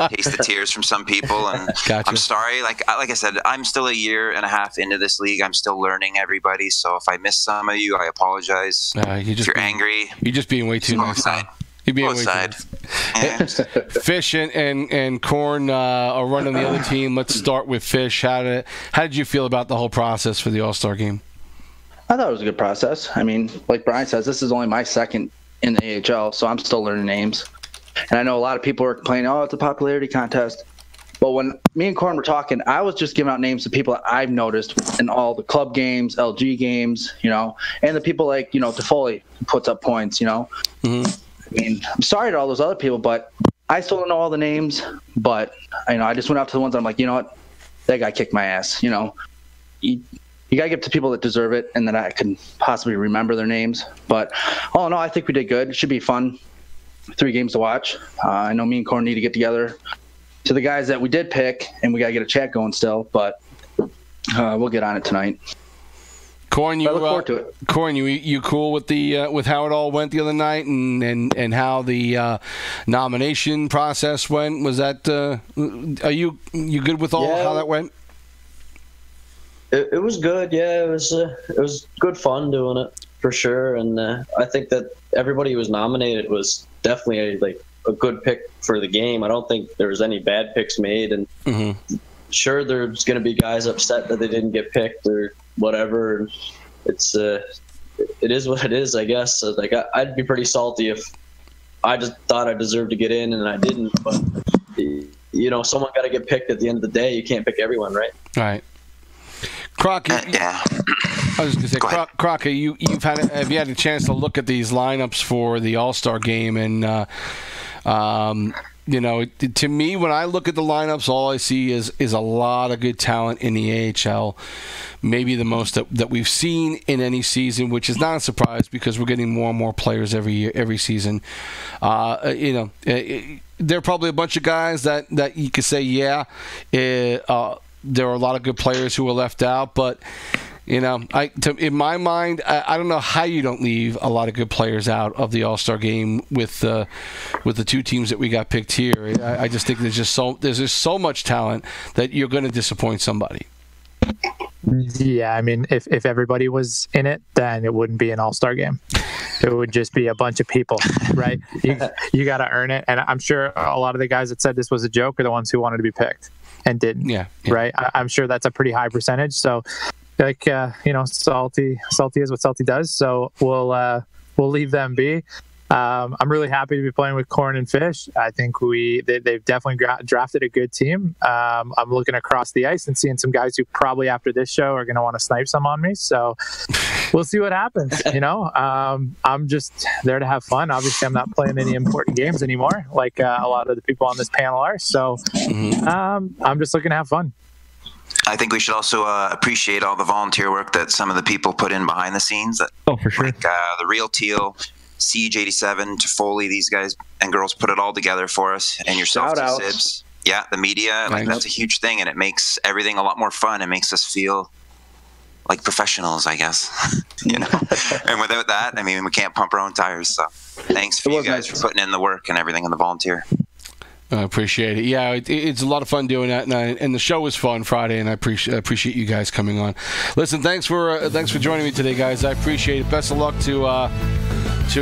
taste the tears from some people, and gotcha. I'm sorry. Like I said, I'm still a year and a half into this league. I'm still learning everybody. So if I miss some of you, I apologize. If you're angry, you're just being way too nice. You're being way too nice. Yeah. Fish and Corn are running the other team. Let's start with Fish. How did you feel about the whole process for the All-Star game? I thought it was a good process. I mean, like Brian says, this is only my second in the AHL, so I'm still learning names. And I know a lot of people are complaining, "Oh, it's a popularity contest." But when me and Corn were talking, I was just giving out names of people that I've noticed in all the club games, LG games, and the people like, Toffoli who puts up points, Mm-hmm. I mean, I'm sorry to all those other people, but I still don't know all the names. But, I just went out to the ones that I'm like, you know what? That guy kicked my ass, You got to give it to people that deserve it and that I can possibly remember their names. But, all in all, I think we did good. It should be fun. 3 games to watch. I know me and Corn need to get together. To the guys that we did pick, and we got to get a chat going still, but we'll get on it tonight. Corn, I look forward to it. Corn, you cool with with how it all went the other night and how the nomination process went? Was that are you good with how that went? It was good, yeah. It was good fun doing it for sure, and I think that everybody who was nominated was definitely a good pick for the game. I don't think there was any bad picks made, and sure, there's going to be guys upset that they didn't get picked or whatever. It is what it is, I guess. So, I'd be pretty salty if I just thought I deserved to get in and I didn't. But someone got to get picked at the end of the day. You can't pick everyone, right? Right. Croc, yeah. I was just going to say, Croc, have you had a chance to look at these lineups for the All-Star game? And to me, when I look at the lineups, all I see is a lot of good talent in the AHL. Maybe the most that we've seen in any season, which is not a surprise because we're getting more and more players every season. There are probably a bunch of guys that you could say, there are a lot of good players who were left out, but in my mind, I don't know how you don't leave a lot of good players out of the All-Star game with the 2 teams that we got picked here. I just think there's just so much talent that you're going to disappoint somebody. Yeah, I mean, if everybody was in it, then it wouldn't be an All-Star game. It would just be a bunch of people, right? You got to earn it, and I'm sure a lot of the guys that said this was a joke are the ones who wanted to be picked and didn't. Yeah. Right. I'm sure that's a pretty high percentage. So, salty is what salty does. So we'll leave them be. I'm really happy to be playing with Corn and Fish. I think they've definitely drafted a good team. I'm looking across the ice and seeing some guys who probably after this show are going to want to snipe some on me. So we'll see what happens. I'm just there to have fun. Obviously, I'm not playing any important games anymore, like a lot of the people on this panel are. So I'm just looking to have fun. I think we should also appreciate all the volunteer work that some of the people put in behind the scenes. For sure. Like the Real Teal, Siege87 to Foley, these guys and girls put it all together for us, and yourself, TSibs. Yeah, the media, like that's a huge thing, and it makes everything a lot more fun. It makes us feel like professionals, I guess. You know, and without that, I mean, we can't pump our own tires. So, thanks for you guys for putting in the work and everything and the volunteer. I appreciate it. Yeah, it's a lot of fun doing that, and the show was fun Friday, and I appreciate you guys coming on. Listen, thanks for joining me today, guys. I appreciate it. Best of luck to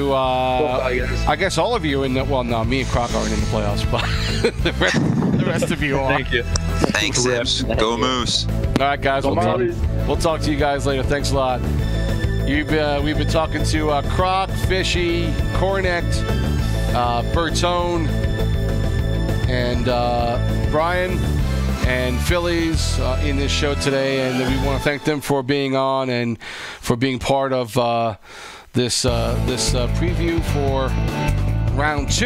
I guess all of you in the, well, no, me and Croc aren't in the playoffs, but the rest of you are. Thank you. Thanks, Sibs. Go Moose. All right, guys. We'll talk to you guys later. Thanks a lot. We've been talking to Croc, Fishy, Cornet, Bertone, and Brian and Phillies in this show today, and we want to thank them for being on and for being part of this preview for round 2.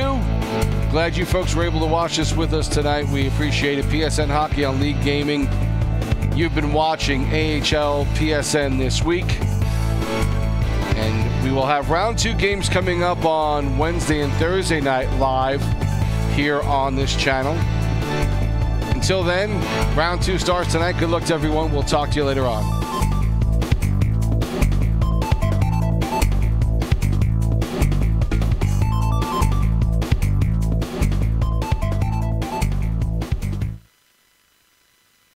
Glad you folks were able to watch this with us tonight. We appreciate it. PSN Hockey on League Gaming. You've been watching AHLPSN this week, and we will have round 2 games coming up on Wednesday and Thursday night live here on this channel. Until then, round 2 starts tonight. Good luck to everyone. We'll talk to you later on.